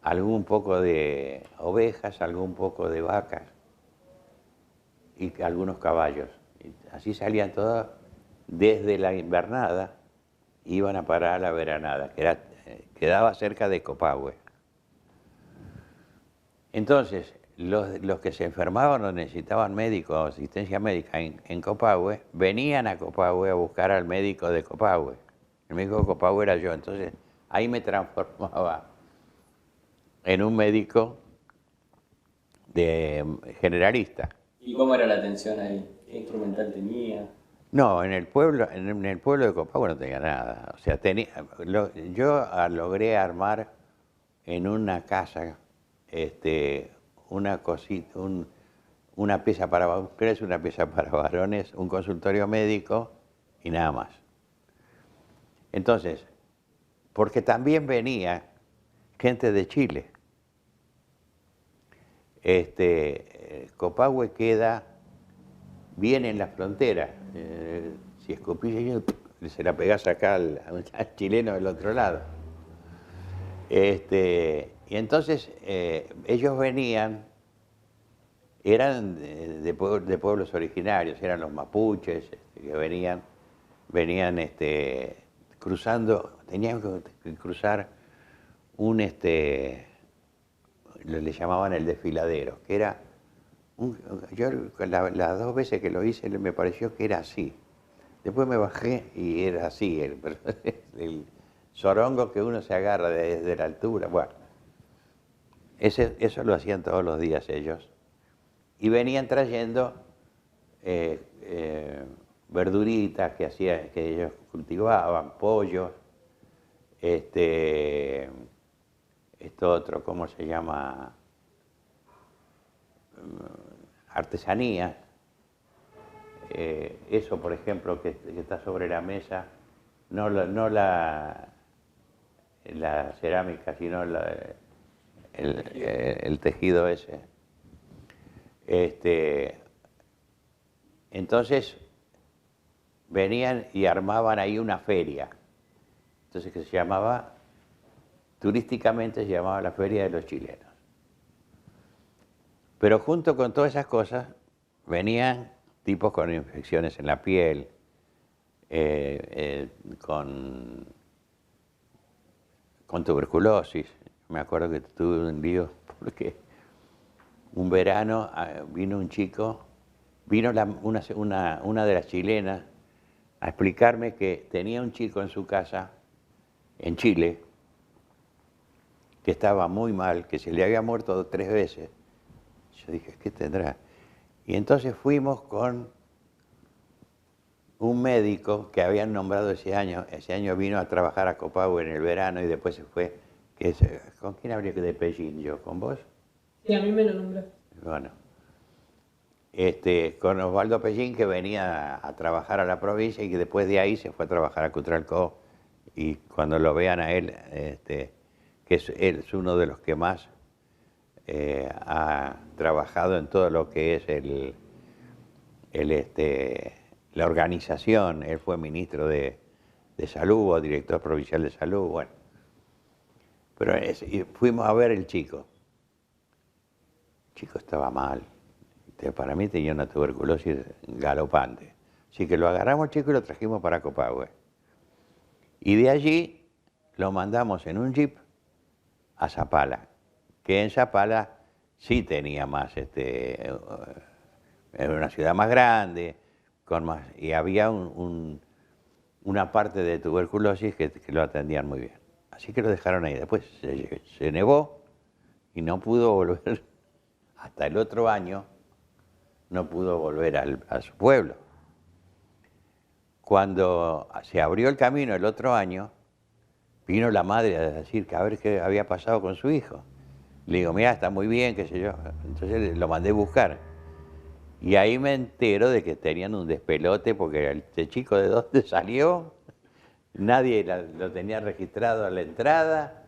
algún poco de ovejas, algún poco de vacas y algunos caballos. Y así salían todos desde la invernada, iban a parar a la veranada, que quedaba cerca de Copahue. Entonces, los que se enfermaban o necesitaban médico o asistencia médica en Copahue, venían a Copahue a buscar al médico de Copahue. El médico de Copahue era yo, entonces ahí me transformaba en un médico generalista. ¿Y cómo era la atención ahí? ¿Qué instrumental tenía? No, en el pueblo de Copahue no tenía nada. O sea, yo logré armar en una casa una cosita, una pieza una pieza para varones, un consultorio médico y nada más. Entonces, porque también venía gente de Chile. Copahue queda bien en la frontera. Si escupís, se la pegás acá al chileno del otro lado. Y entonces ellos eran de pueblos originarios, eran los mapuches, que venían cruzando, tenían que cruzar le llamaban el desfiladero, que era, yo las 2 veces que lo hice me pareció que era así. Después me bajé y era así, el zorongo que uno se agarra desde la altura. Bueno, eso lo hacían todos los días ellos. Y venían trayendo verduritas que ellos cultivaban, pollos, esto otro, ¿cómo se llama? Artesanías. Eso, por ejemplo, que está sobre la mesa, no la cerámica, sino el tejido ese. Entonces venían y armaban ahí una feria. Entonces que turísticamente se llamaba la Feria de los Chilenos. Pero junto con todas esas cosas venían tipos con infecciones en la piel, con tuberculosis. Me acuerdo que tuve un lío porque un verano vino un chico, vino una de las chilenas a explicarme que tenía un chico en su casa, en Chile, que estaba muy mal, que se le había muerto 3 veces. Yo dije, ¿qué tendrá? Y entonces fuimos con un médico que habían nombrado ese año vino a trabajar a Copahue en el verano y después se fue. ¿Con quién habría que de Pellín yo? ¿Con vos? Sí, a mí me lo nombró. Bueno, con Osvaldo Pellín, que venía a trabajar a la provincia y que después de ahí se fue a trabajar a Cutralcó. Y cuando lo vean a él, que él es uno de los que más ha trabajado en todo lo que es la organización. Él fue ministro de Salud o director provincial de Salud, bueno. Pero y fuimos a ver el chico. El chico estaba mal. Para mí tenía una tuberculosis galopante. Así que lo agarramos al chico y lo trajimos para Copahue. Y de allí lo mandamos en un jeep a Zapala, que en Zapala sí tenía más, era una ciudad más grande, y había una parte de tuberculosis que lo atendían muy bien. Así que lo dejaron ahí. Después se nevó y no pudo volver, hasta el otro año, no pudo volver a su pueblo. Cuando se abrió el camino el otro año, vino la madre a decir que a ver qué había pasado con su hijo. Le digo, mira, está muy bien, qué sé yo. Entonces lo mandé a buscar. Y ahí me entero de que tenían un despelote porque este chico de dónde salió, nadie lo tenía registrado a la entrada,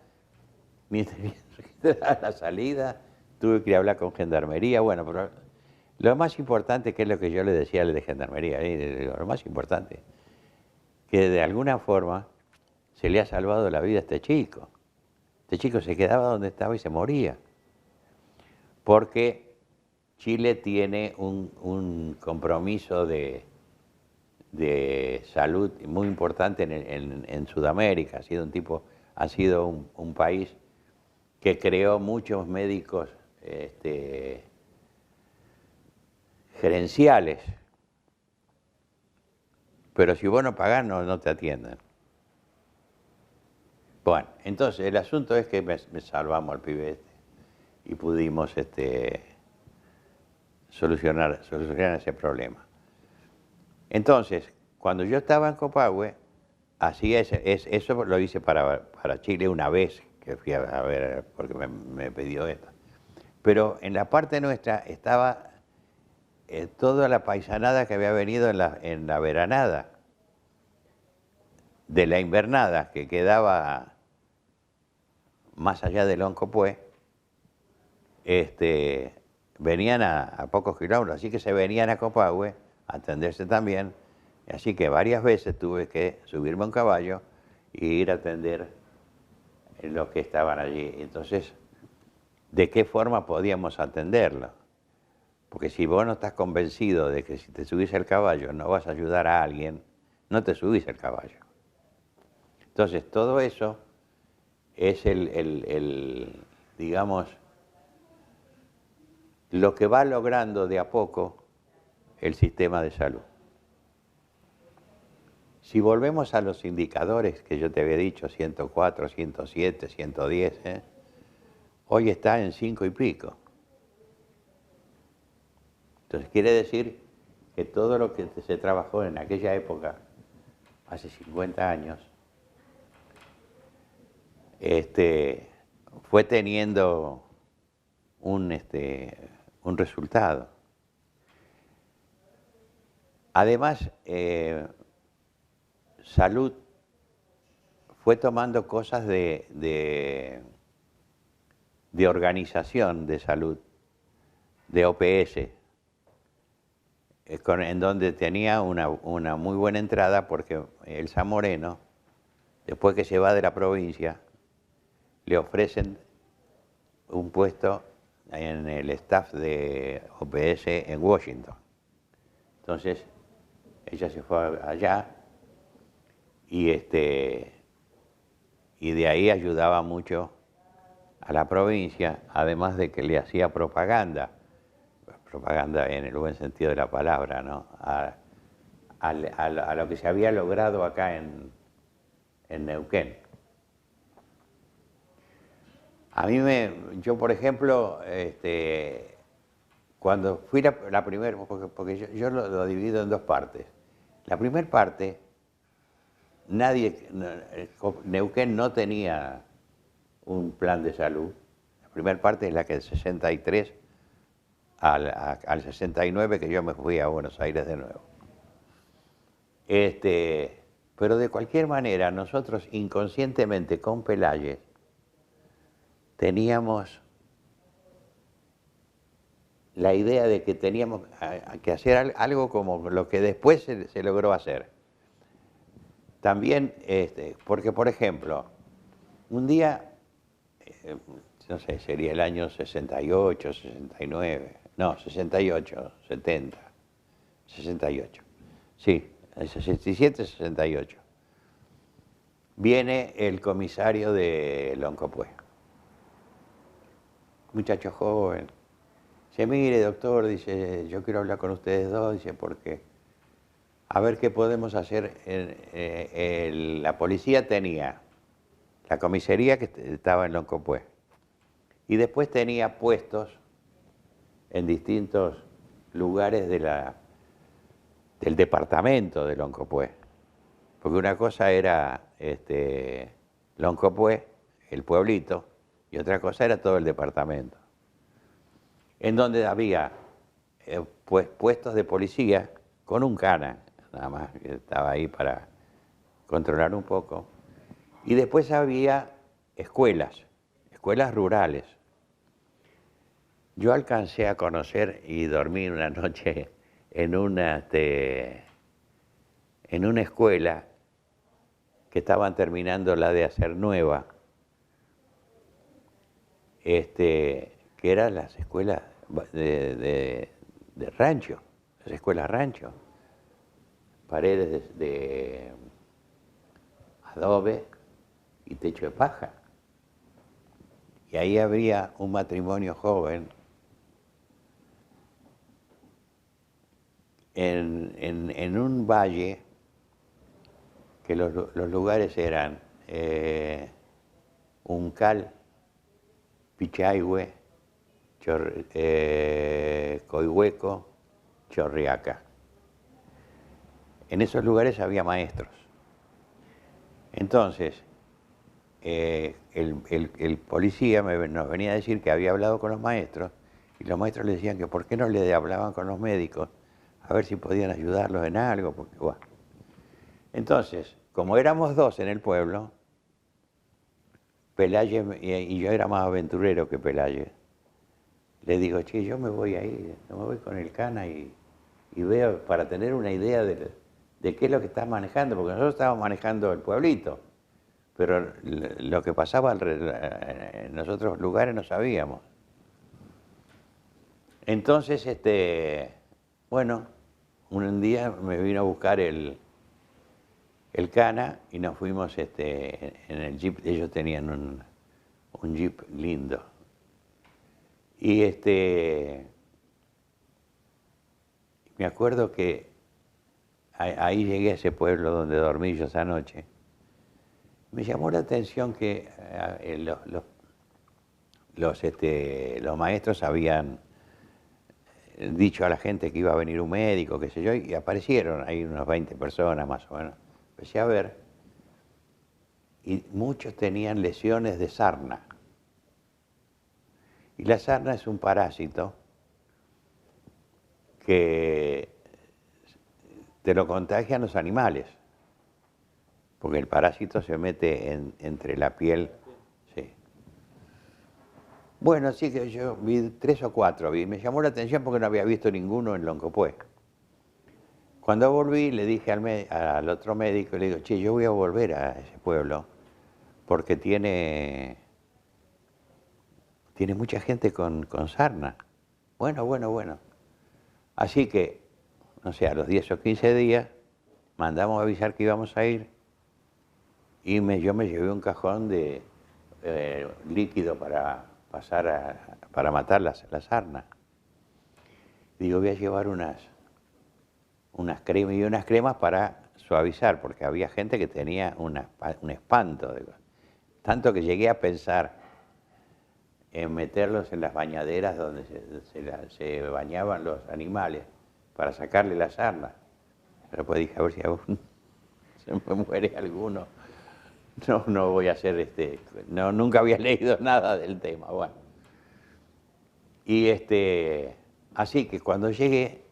ni tenía registrada a la salida. Tuve que ir a hablar con Gendarmería. Bueno, pero lo más importante, que es lo que yo le decía al de Gendarmería, lo más importante, que de alguna forma se le ha salvado la vida a este chico. Este chico se quedaba donde estaba y se moría. Porque Chile tiene un compromiso de salud muy importante en Sudamérica. Ha sido un país que creó muchos médicos gerenciales. Pero si vos no pagás, no te atienden. Bueno, entonces el asunto es que me salvamos al pibe y pudimos solucionar ese problema. Entonces, cuando yo estaba en Copahue, eso lo hice para Chile una vez que fui a ver, porque me pidió esto. Pero en la parte nuestra estaba toda la paisanada que había venido en la veranada, de la invernada, que quedaba más allá de Loncopué, venían a pocos kilómetros, así que se venían a Copahue a atenderse también, así que varias veces tuve que subirme a un caballo e ir a atender los que estaban allí. Entonces, ¿de qué forma podíamos atenderlo? Porque si vos no estás convencido de que si te subís al caballo no vas a ayudar a alguien, no te subís al caballo. Entonces, todo eso es digamos, lo que va logrando de a poco el sistema de salud. Si volvemos a los indicadores que yo te había dicho, 104, 107, 110, hoy está en 5 y pico. Entonces quiere decir que todo lo que se trabajó en aquella época, hace 50 años, fue teniendo un resultado. Además, salud fue tomando cosas de organización de salud, de OPS, en donde tenía una muy buena entrada porque Elsa Moreno, después que se va de la provincia, le ofrecen un puesto en el staff de OPS en Washington. Entonces, ella se fue allá y de ahí ayudaba mucho a la provincia, además de que le hacía propaganda en el buen sentido de la palabra, ¿no? A lo que se había logrado acá en Neuquén. Yo por ejemplo, cuando fui la primera, porque yo lo divido en dos partes. La primera parte, Neuquén no tenía un plan de salud. La primera parte es la que del 63 al 69, que yo me fui a Buenos Aires de nuevo. Pero de cualquier manera, nosotros inconscientemente con Peláez teníamos la idea de que teníamos que hacer algo como lo que después se logró hacer. También, porque por ejemplo, un día, no sé, sería el año 68, 69, no, 68, 70, 68, sí, el 67, 68. Viene el comisario de Loncopué, muchacho joven. Dice, mire, doctor, dice, yo quiero hablar con ustedes dos, dice, porque a ver qué podemos hacer. La policía tenía la comisaría que estaba en Loncopué y después tenía puestos en distintos lugares del departamento de Loncopué. Porque una cosa era Loncopué, el pueblito, y otra cosa era todo el departamento. En donde había puestos de policía con un cana, nada más, que estaba ahí para controlar un poco. Y después había escuelas rurales. Yo alcancé a conocer y dormí una noche en una escuela que estaban terminando la de hacer nueva, que eran las escuelas de rancho, las escuelas rancho, paredes de adobe y techo de paja. Y ahí habría un matrimonio joven en un valle que los lugares eran Uncal, Pichahue, Coihueco, Chorriaca. En esos lugares había maestros. Entonces, el policía nos venía a decir que había hablado con los maestros y los maestros le decían que por qué no le hablaban con los médicos a ver si podían ayudarlos en algo. Porque, bueno. Entonces, como éramos dos en el pueblo, Peláez y yo era más aventurero que Peláez, le digo, che, yo me voy ahí, me voy con el cana y veo para tener una idea de qué es lo que estás manejando, porque nosotros estábamos manejando el pueblito, pero lo que pasaba en los otros lugares no sabíamos. Entonces, bueno, un día me vino a buscar el cana y nos fuimos en el jeep. Ellos tenían un jeep lindo. Y me acuerdo que ahí llegué a ese pueblo donde dormí yo esa noche. Me llamó la atención que los maestros habían dicho a la gente que iba a venir un médico, qué sé yo, y aparecieron ahí unas 20 personas más o menos. Empecé a ver, y muchos tenían lesiones de sarna. Y la sarna es un parásito que te lo contagian los animales, porque el parásito se mete entre la piel. Sí. Bueno, así que yo vi 3 o 4, me llamó la atención porque no había visto ninguno en Loncopué. Cuando volví le dije al otro médico, le digo, che, yo voy a volver a ese pueblo porque tiene mucha gente con sarna. Bueno. Así que, no sé, a los 10 o 15 días mandamos a avisar que íbamos a ir y yo me llevé un cajón líquido para para matar la sarna. Digo, voy a llevar unas cremas y unas cremas para suavizar, porque había gente que tenía un espanto. Tanto que llegué a pensar en meterlos en las bañaderas donde se bañaban los animales para sacarle la sarna. Pero pues dije, a ver si se me muere alguno. No voy a hacer nunca había leído nada del tema. Bueno. Y así que cuando llegué,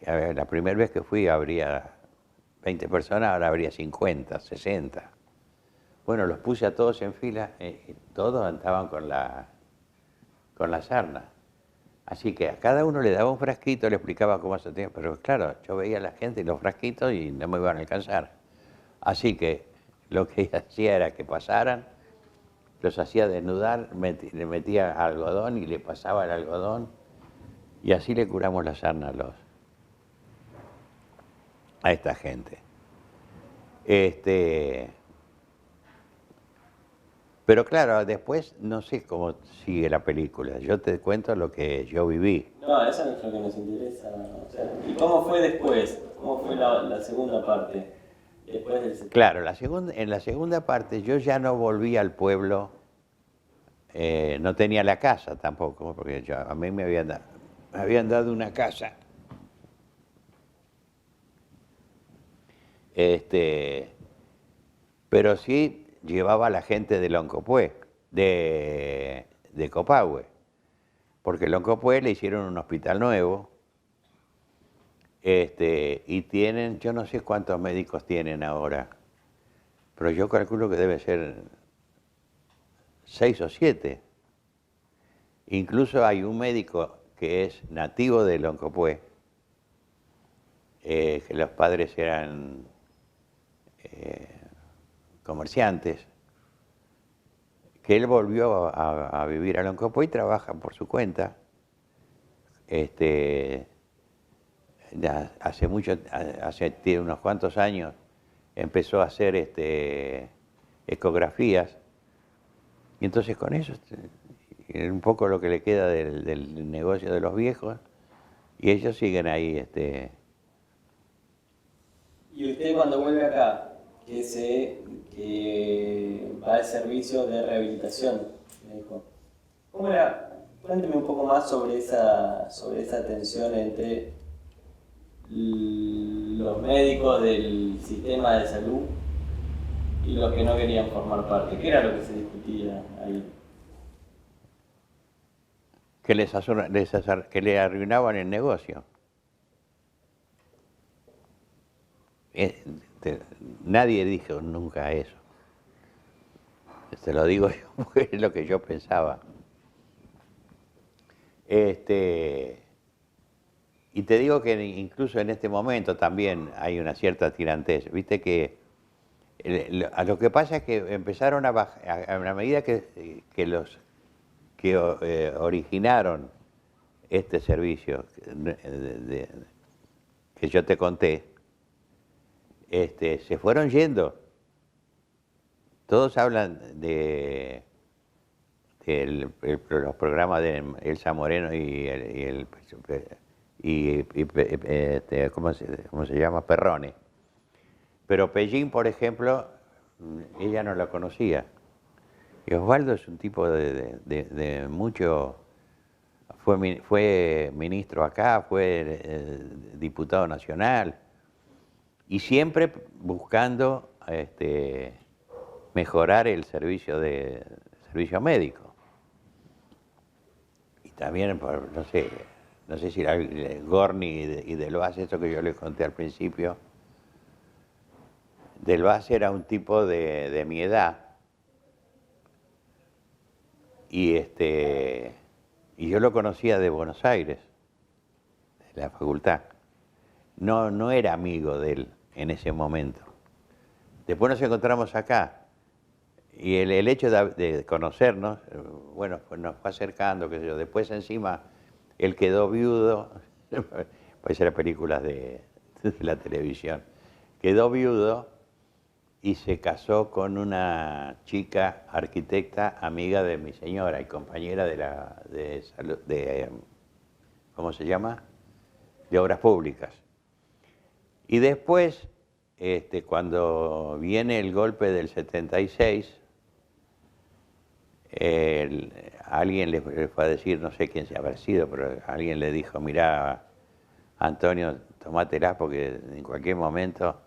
a ver, la primera vez que fui habría 20 personas, ahora habría 50, 60. Bueno, los puse a todos en fila, todos andaban con la sarna. Así que a cada uno le daba un frasquito, le explicaba cómo se tenía, pero claro, yo veía a la gente y los frasquitos y no me iban a alcanzar. Así que lo que hacía era que pasaran, los hacía desnudar, le metía algodón y le pasaba el algodón, y así le curamos la sarna a esta gente. Pero claro, después no sé cómo sigue la película. Yo te cuento lo que yo viví. No, eso es lo que nos interesa. O sea, ¿y cómo fue después? ¿Cómo fue la segunda parte? Después del... Claro, en la segunda parte yo ya no volví al pueblo, no tenía la casa tampoco, porque a mí me habían dado una casa. Pero sí llevaba a la gente de Loncopué, de Copahue, porque en Loncopué le hicieron un hospital nuevo, y tienen, yo no sé cuántos médicos tienen ahora, pero yo calculo que debe ser 6 o 7. Incluso hay un médico que es nativo de Loncopué, que los padres eran comerciantes, que él volvió a vivir a Loncopué y trabaja por su cuenta. Tiene unos cuantos años empezó a hacer ecografías, y entonces con eso es un poco lo que le queda del negocio de los viejos, y ellos siguen ahí. Y usted cuando vuelve acá, que va al servicio de rehabilitación, me dijo, ¿cómo era? Cuénteme un poco más sobre esa tensión entre los médicos del sistema de salud y los que no querían formar parte. ¿Qué era lo que se discutía ahí? Que le arruinaban el negocio. Nadie dijo nunca eso. Te lo digo yo porque es lo que yo pensaba. Y te digo que incluso en este momento también hay una cierta tirantez. Viste que lo que pasa es que empezaron a bajar, a la medida que los que originaron este servicio que yo te conté, se fueron yendo. Todos hablan de los programas de Elsa Moreno ¿cómo se llama? Perrone. Pero Pellín, por ejemplo, ella no la conocía. Y Osvaldo es un tipo de mucho... Fue ministro acá, fue diputado nacional, y siempre buscando mejorar el servicio médico. Y también, no sé si Gorni y Deloaz, esto que yo les conté al principio. Deloaz era un tipo de mi edad, y yo lo conocía de Buenos Aires, de la facultad. No era amigo de él en ese momento. Después nos encontramos acá, y el hecho de conocernos, bueno, pues nos fue acercando, qué sé yo. Después encima él quedó viudo, puede ser películas de la televisión, quedó viudo, y se casó con una chica arquitecta amiga de mi señora y compañera ¿cómo se llama? De Obras Públicas. Y después, cuando viene el golpe del 76, alguien le fue a decir, no sé quién se habrá sido, pero alguien le dijo, mirá, Antonio, tomátela porque en cualquier momento...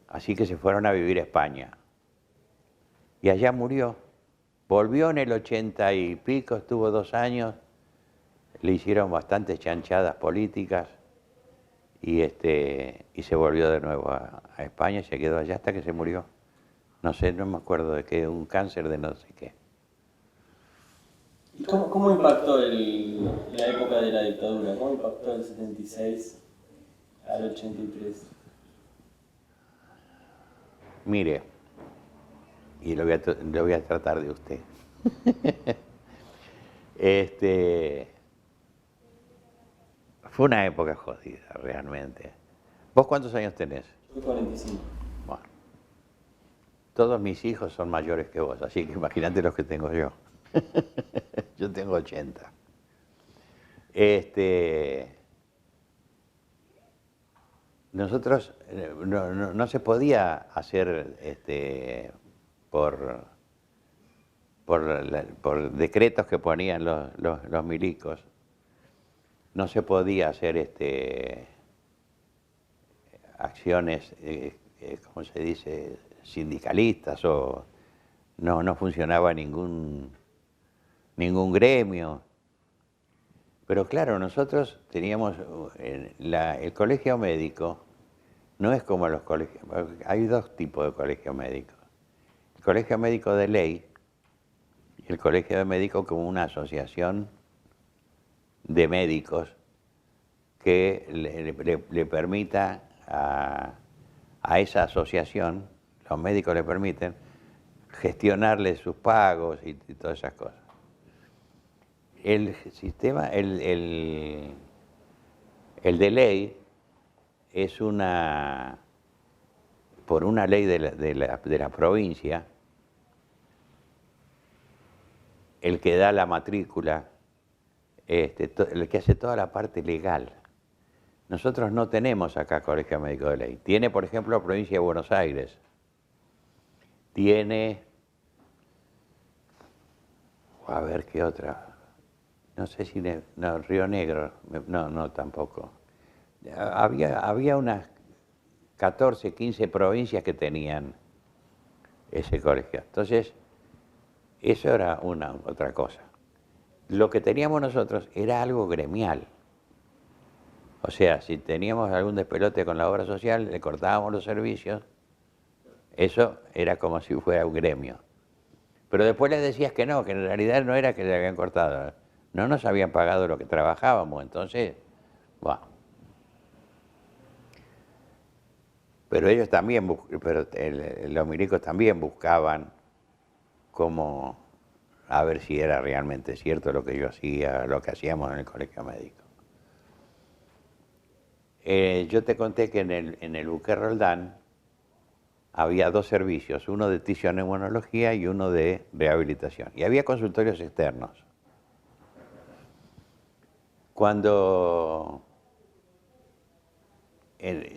Así que se fueron a vivir a España. Y allá murió. Volvió en el 80 y pico, estuvo 2 años, le hicieron bastantes chanchadas políticas y se volvió de nuevo a España y se quedó allá hasta que se murió. No sé, no me acuerdo de qué, un cáncer de no sé qué. ¿Y cómo impactó la época de la dictadura? ¿Cómo impactó el 76 al 83? Mire, y lo voy a tratar de usted. Fue una época jodida, realmente. ¿Vos cuántos años tenés? Yo 45. Bueno, todos mis hijos son mayores que vos, así que imagínate los que tengo yo. Yo tengo 80. Nosotros no se podía hacer por decretos que ponían los milicos, no se podía hacer acciones, ¿cómo se dice?, sindicalistas, o no funcionaba ningún gremio. Pero claro, nosotros teníamos, el colegio médico no es como los colegios, hay 2 tipos de colegio médico. El colegio médico de ley y el colegio de médicos como una asociación de médicos que le permita a esa asociación, los médicos le permiten gestionarle sus pagos y todas esas cosas. El sistema, el de ley es por una ley de la provincia, el que da la matrícula, el que hace toda la parte legal. Nosotros no tenemos acá Colegio Médico de Ley. Tiene, por ejemplo, la provincia de Buenos Aires. Tiene, a ver qué otra, no sé si, no, Río Negro, no tampoco. Había unas 14, 15 provincias que tenían ese colegio. Entonces, eso era otra cosa. Lo que teníamos nosotros era algo gremial. O sea, si teníamos algún despelote con la obra social, le cortábamos los servicios, eso era como si fuera un gremio. Pero después les decías que no, que en realidad no era que le habían cortado, no nos habían pagado lo que trabajábamos, entonces, bueno. Pero ellos también, los milicos también buscaban cómo, a ver si era realmente cierto lo que yo hacía, lo que hacíamos en el colegio médico. Yo te conté que en el Buque Roldán había 2 servicios, uno de tisioneumonología y uno de rehabilitación. Y había consultorios externos. Cuando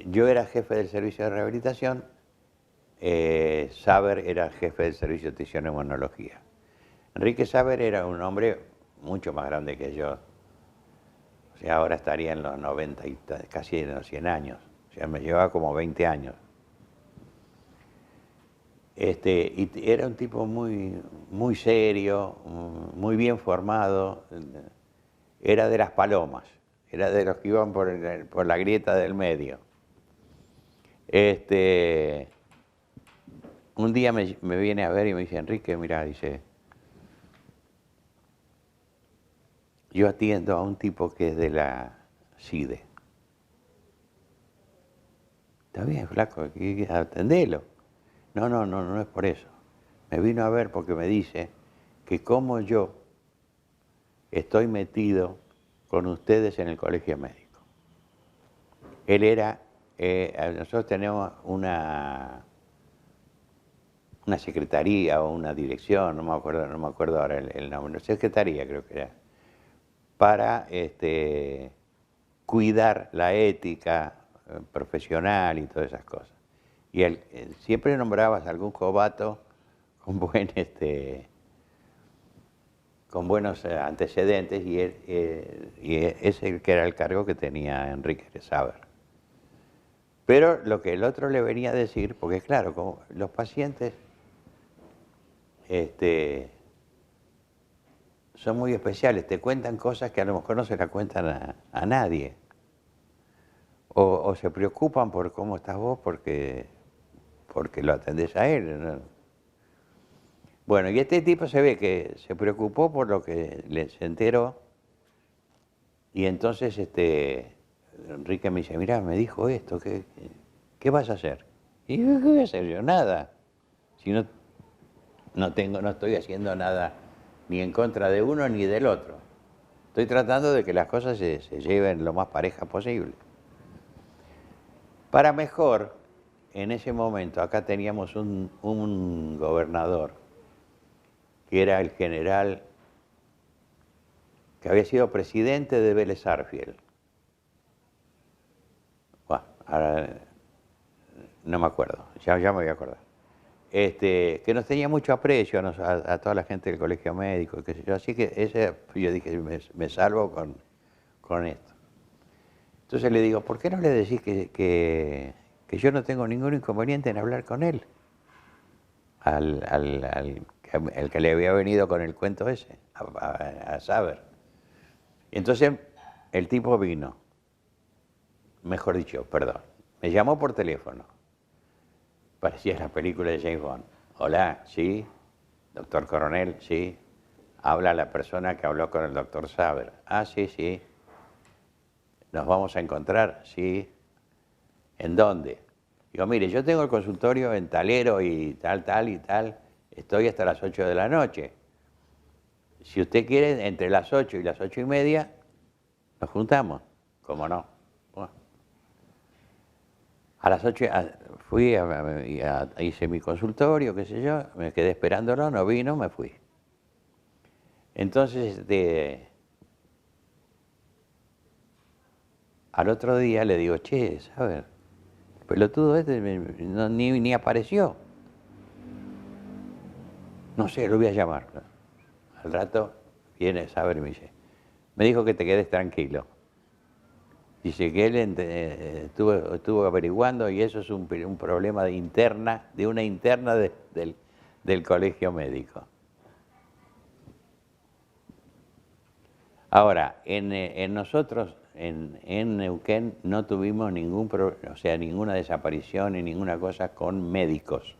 yo era jefe del servicio de rehabilitación, Saber era jefe del servicio de tisioneumonología. Enrique Saber era un hombre mucho más grande que yo. O sea, ahora estaría en los 90, casi en los 100 años. O sea, me llevaba como 20 años. Y era un tipo muy serio, muy bien formado. Era de las palomas, era de los que iban por la grieta del medio. Un día me viene a ver y me dice, Enrique, mira, dice, yo atiendo a un tipo que es de la CIDE. Está bien, flaco, atendelo. No es por eso. Me vino a ver porque me dice que como yo estoy metido con ustedes en el colegio médico. Él era, nosotros tenemos una una secretaría o una dirección, no me acuerdo ahora el nombre, secretaría creo que era, para cuidar la ética profesional y todas esas cosas. Y siempre nombrabas a algún jovato con con buenos antecedentes y ese que era el cargo que tenía Enrique Saber. Pero lo que el otro le venía a decir, porque claro, como los pacientes son muy especiales, te cuentan cosas que a lo mejor no se las cuentan a nadie. O se preocupan por cómo estás vos porque lo atendés a él, ¿no? Bueno, y este tipo se ve que se preocupó por lo que se enteró y entonces Enrique me dice, mirá, me dijo esto, ¿qué vas a hacer? Y yo, ¿qué voy a hacer yo? Nada. Si no estoy haciendo nada ni en contra de uno ni del otro. Estoy tratando de que las cosas se lleven lo más pareja posible. Para mejor, en ese momento, acá teníamos un gobernador, que era el general, que había sido presidente de Vélez Sarsfield. Bueno, ahora no me acuerdo, ya me voy a acordar. Que nos tenía mucho aprecio a toda la gente del colegio médico, qué sé yo. Así que yo dije, me salvo con esto. Entonces le digo, ¿por qué no le decís que yo no tengo ningún inconveniente en hablar con él? El que le había venido con el cuento ese, a Saber. Y entonces el tipo vino, mejor dicho, perdón, me llamó por teléfono. Parecía la película de James Bond. Hola, sí, doctor Coronel, sí. Habla la persona que habló con el doctor Saber. Ah, sí, sí. ¿Nos vamos a encontrar? Sí. ¿En dónde? Digo, mire, yo tengo el consultorio en Talero y tal y tal. Estoy hasta las 8 de la noche. Si usted quiere, entre las 8 y las 8:30, nos juntamos. ¿Cómo no? Bueno. A las 8 fui, hice mi consultorio, qué sé yo, me quedé esperándolo, no vino, me fui. Entonces, al otro día le digo, che, ¿sabes? El pelotudo ni apareció. No sé, lo voy a llamar. Al rato viene Saber y me dice, me dijo que te quedes tranquilo. Dice que él estuvo averiguando y eso es un problema de una interna del colegio médico. Ahora, en nosotros, en Neuquén, no tuvimos ninguna desaparición ni ninguna cosa con médicos.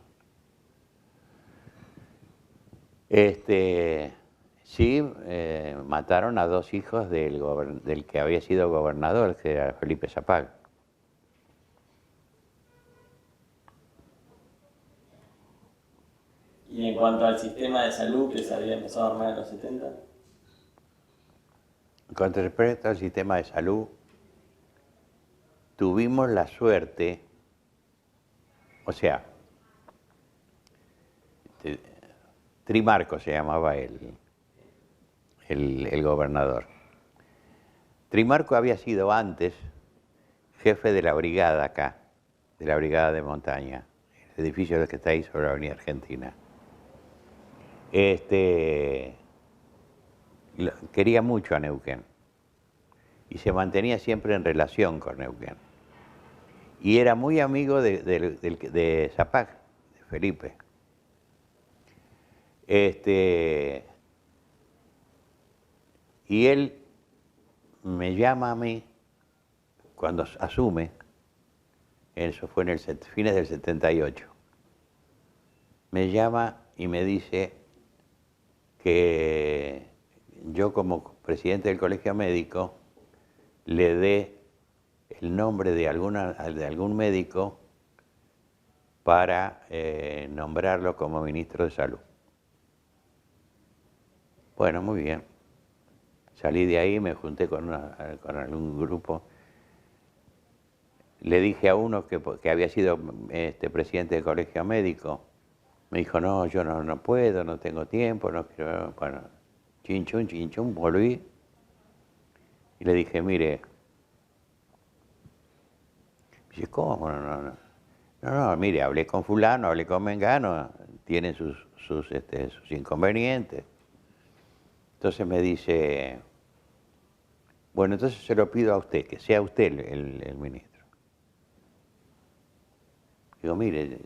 Sí, mataron a 2 hijos del que había sido gobernador, que era Felipe Zapag. Y en cuanto al sistema de salud que se había empezado a armar en los 70. Con respecto al sistema de salud, tuvimos la suerte, o sea, Trimarco se llamaba el gobernador. Trimarco había sido antes jefe de la brigada acá, de la brigada de montaña, el edificio que está ahí sobre la Avenida Argentina. Quería mucho a Neuquén y se mantenía siempre en relación con Neuquén. Y era muy amigo de Zapag, de Felipe. Y él me llama a mí cuando asume, eso fue en fines del 78. Me llama y me dice que yo como presidente del colegio médico le dé el nombre de algún médico para nombrarlo como ministro de salud. Bueno, muy bien. Salí de ahí, me junté con algún grupo. Le dije a uno que había sido presidente del colegio médico, Me dijo, no, yo no puedo, no tengo tiempo, no quiero... Bueno, chinchún, volví. Y le dije, mire... Dice, ¿cómo? No, mire, hablé con fulano, hablé con mengano, tienen sus inconvenientes. Entonces me dice, bueno, entonces se lo pido a usted, que sea usted el ministro. Digo, mire,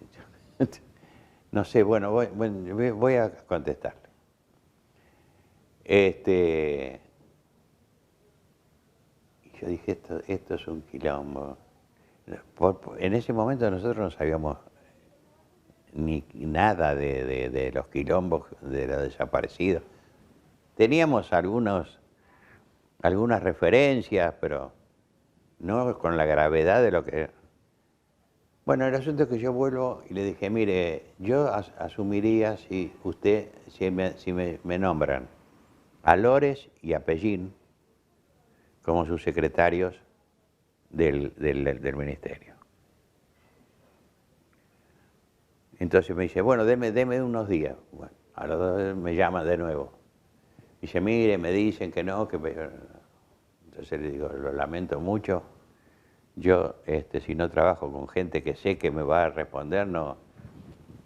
no sé, bueno, voy a contestarle. Y yo dije, esto es un quilombo. En ese momento nosotros no sabíamos ni nada de los quilombos de los desaparecidos. Teníamos algunas referencias, pero no con la gravedad de lo que... Bueno, el asunto es que yo vuelvo y le dije, mire, yo asumiría si me nombran a Lores y a Pellín como sus secretarios del ministerio. Entonces me dice, bueno, deme unos días. Bueno, a los 2 días me llama de nuevo. Dice, mire, me dicen que no, que... Entonces le digo, lo lamento mucho. Yo, si no trabajo con gente que sé que me va a responder, no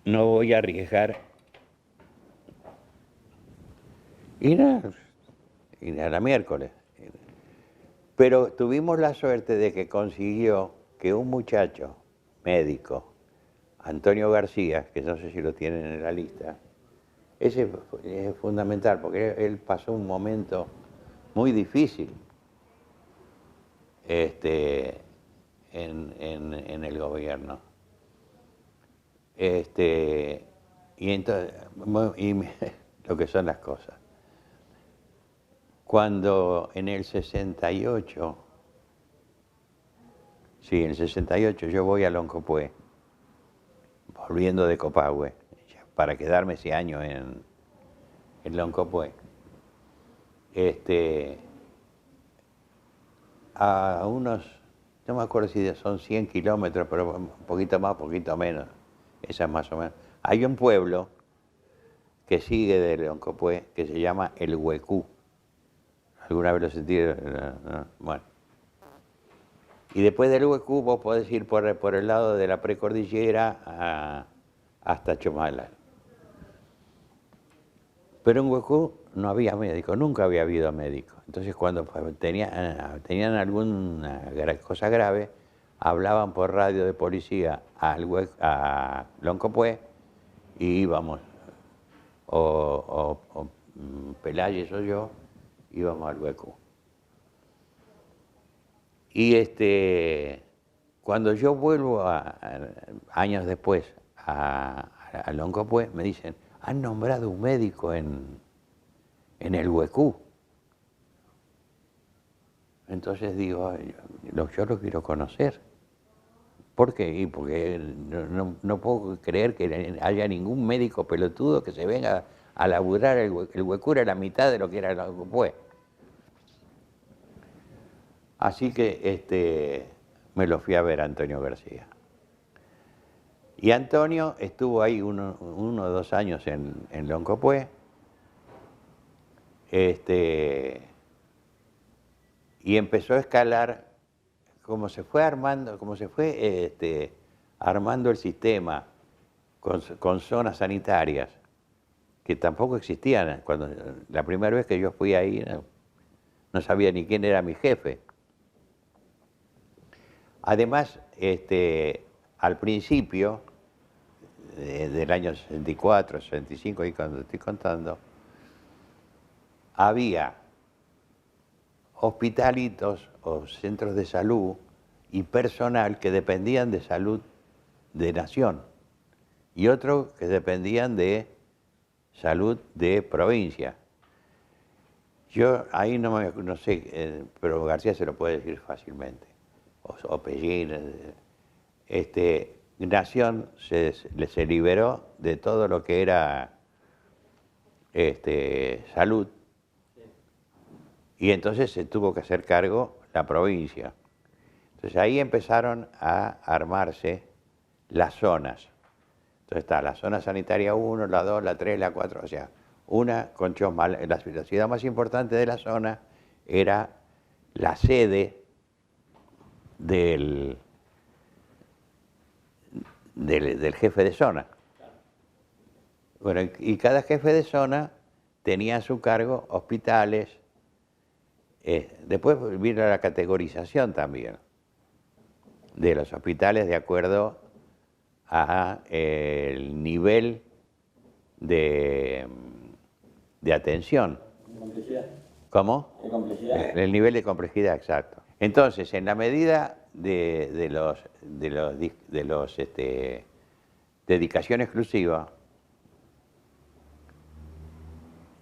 voy a arriesgar. Y nada, la miércoles. Pero tuvimos la suerte de que consiguió que un muchacho médico, Antonio García, que no sé si lo tienen en la lista, ese es fundamental porque él pasó un momento muy difícil en el gobierno. Y entonces, lo que son las cosas. Cuando en el 68, sí, en el 68 yo voy a Loncopué, volviendo de Copahue, para quedarme ese año en Loncopué. A unos, no me acuerdo si son 100 kilómetros, pero un poquito más, poquito menos, esa es más o menos. Hay un pueblo que sigue de Loncopué que se llama El Huecú. ¿Alguna vez lo sentí? No. Bueno. Y después del Huecú vos podés ir por el lado de la precordillera hasta Chomala. Pero en Huecú no había médico, nunca había habido médico. Entonces cuando tenían alguna cosa grave, hablaban por radio de policía a Loncopué y íbamos, o Peláez o yo, íbamos al Huecú. Y cuando yo vuelvo años después a Loncopué, me dicen, han nombrado un médico en el Huecú. Entonces digo, yo lo quiero conocer. ¿Por qué? Y porque no puedo creer que haya ningún médico pelotudo que se venga a laburar el Huecú, era la mitad de lo que era el Loncopué. Así que me lo fui a ver a Antonio García. Y Antonio estuvo ahí uno o 2 años en Loncopué. Y empezó a escalar, como se fue armando el sistema con zonas sanitarias que tampoco existían. La primera vez que yo fui ahí no sabía ni quién era mi jefe. Además, al principio del año 64, 65, y cuando estoy contando, había hospitalitos o centros de salud y personal que dependían de salud de nación y otros que dependían de salud de provincia. Yo ahí no sé, pero García se lo puede decir fácilmente, o Pellín. Nación se liberó de todo lo que era salud. Y entonces se tuvo que hacer cargo la provincia. Entonces ahí empezaron a armarse las zonas. Entonces está la zona sanitaria 1, la 2, la 3, la 4, o sea, una con Chosmal. La ciudad más importante de la zona era la sede del jefe de zona. Bueno, y cada jefe de zona tenía a su cargo hospitales. Después vino la categorización también de los hospitales de acuerdo a el nivel de atención. ¿De complejidad? ¿Cómo? ¿De complejidad? El nivel de complejidad, exacto. Entonces, en la medida de dedicación exclusiva,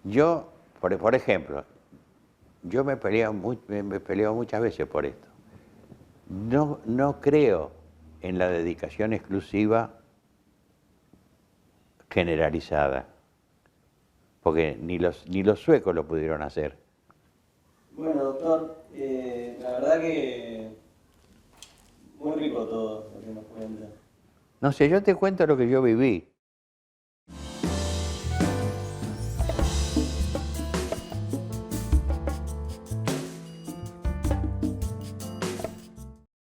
yo, por ejemplo, yo me peleo muchas veces por esto. No creo en la dedicación exclusiva generalizada, porque ni los suecos lo pudieron hacer. Bueno, doctor, la verdad que muy rico todo lo que nos cuenta. No sé, yo te cuento lo que yo viví.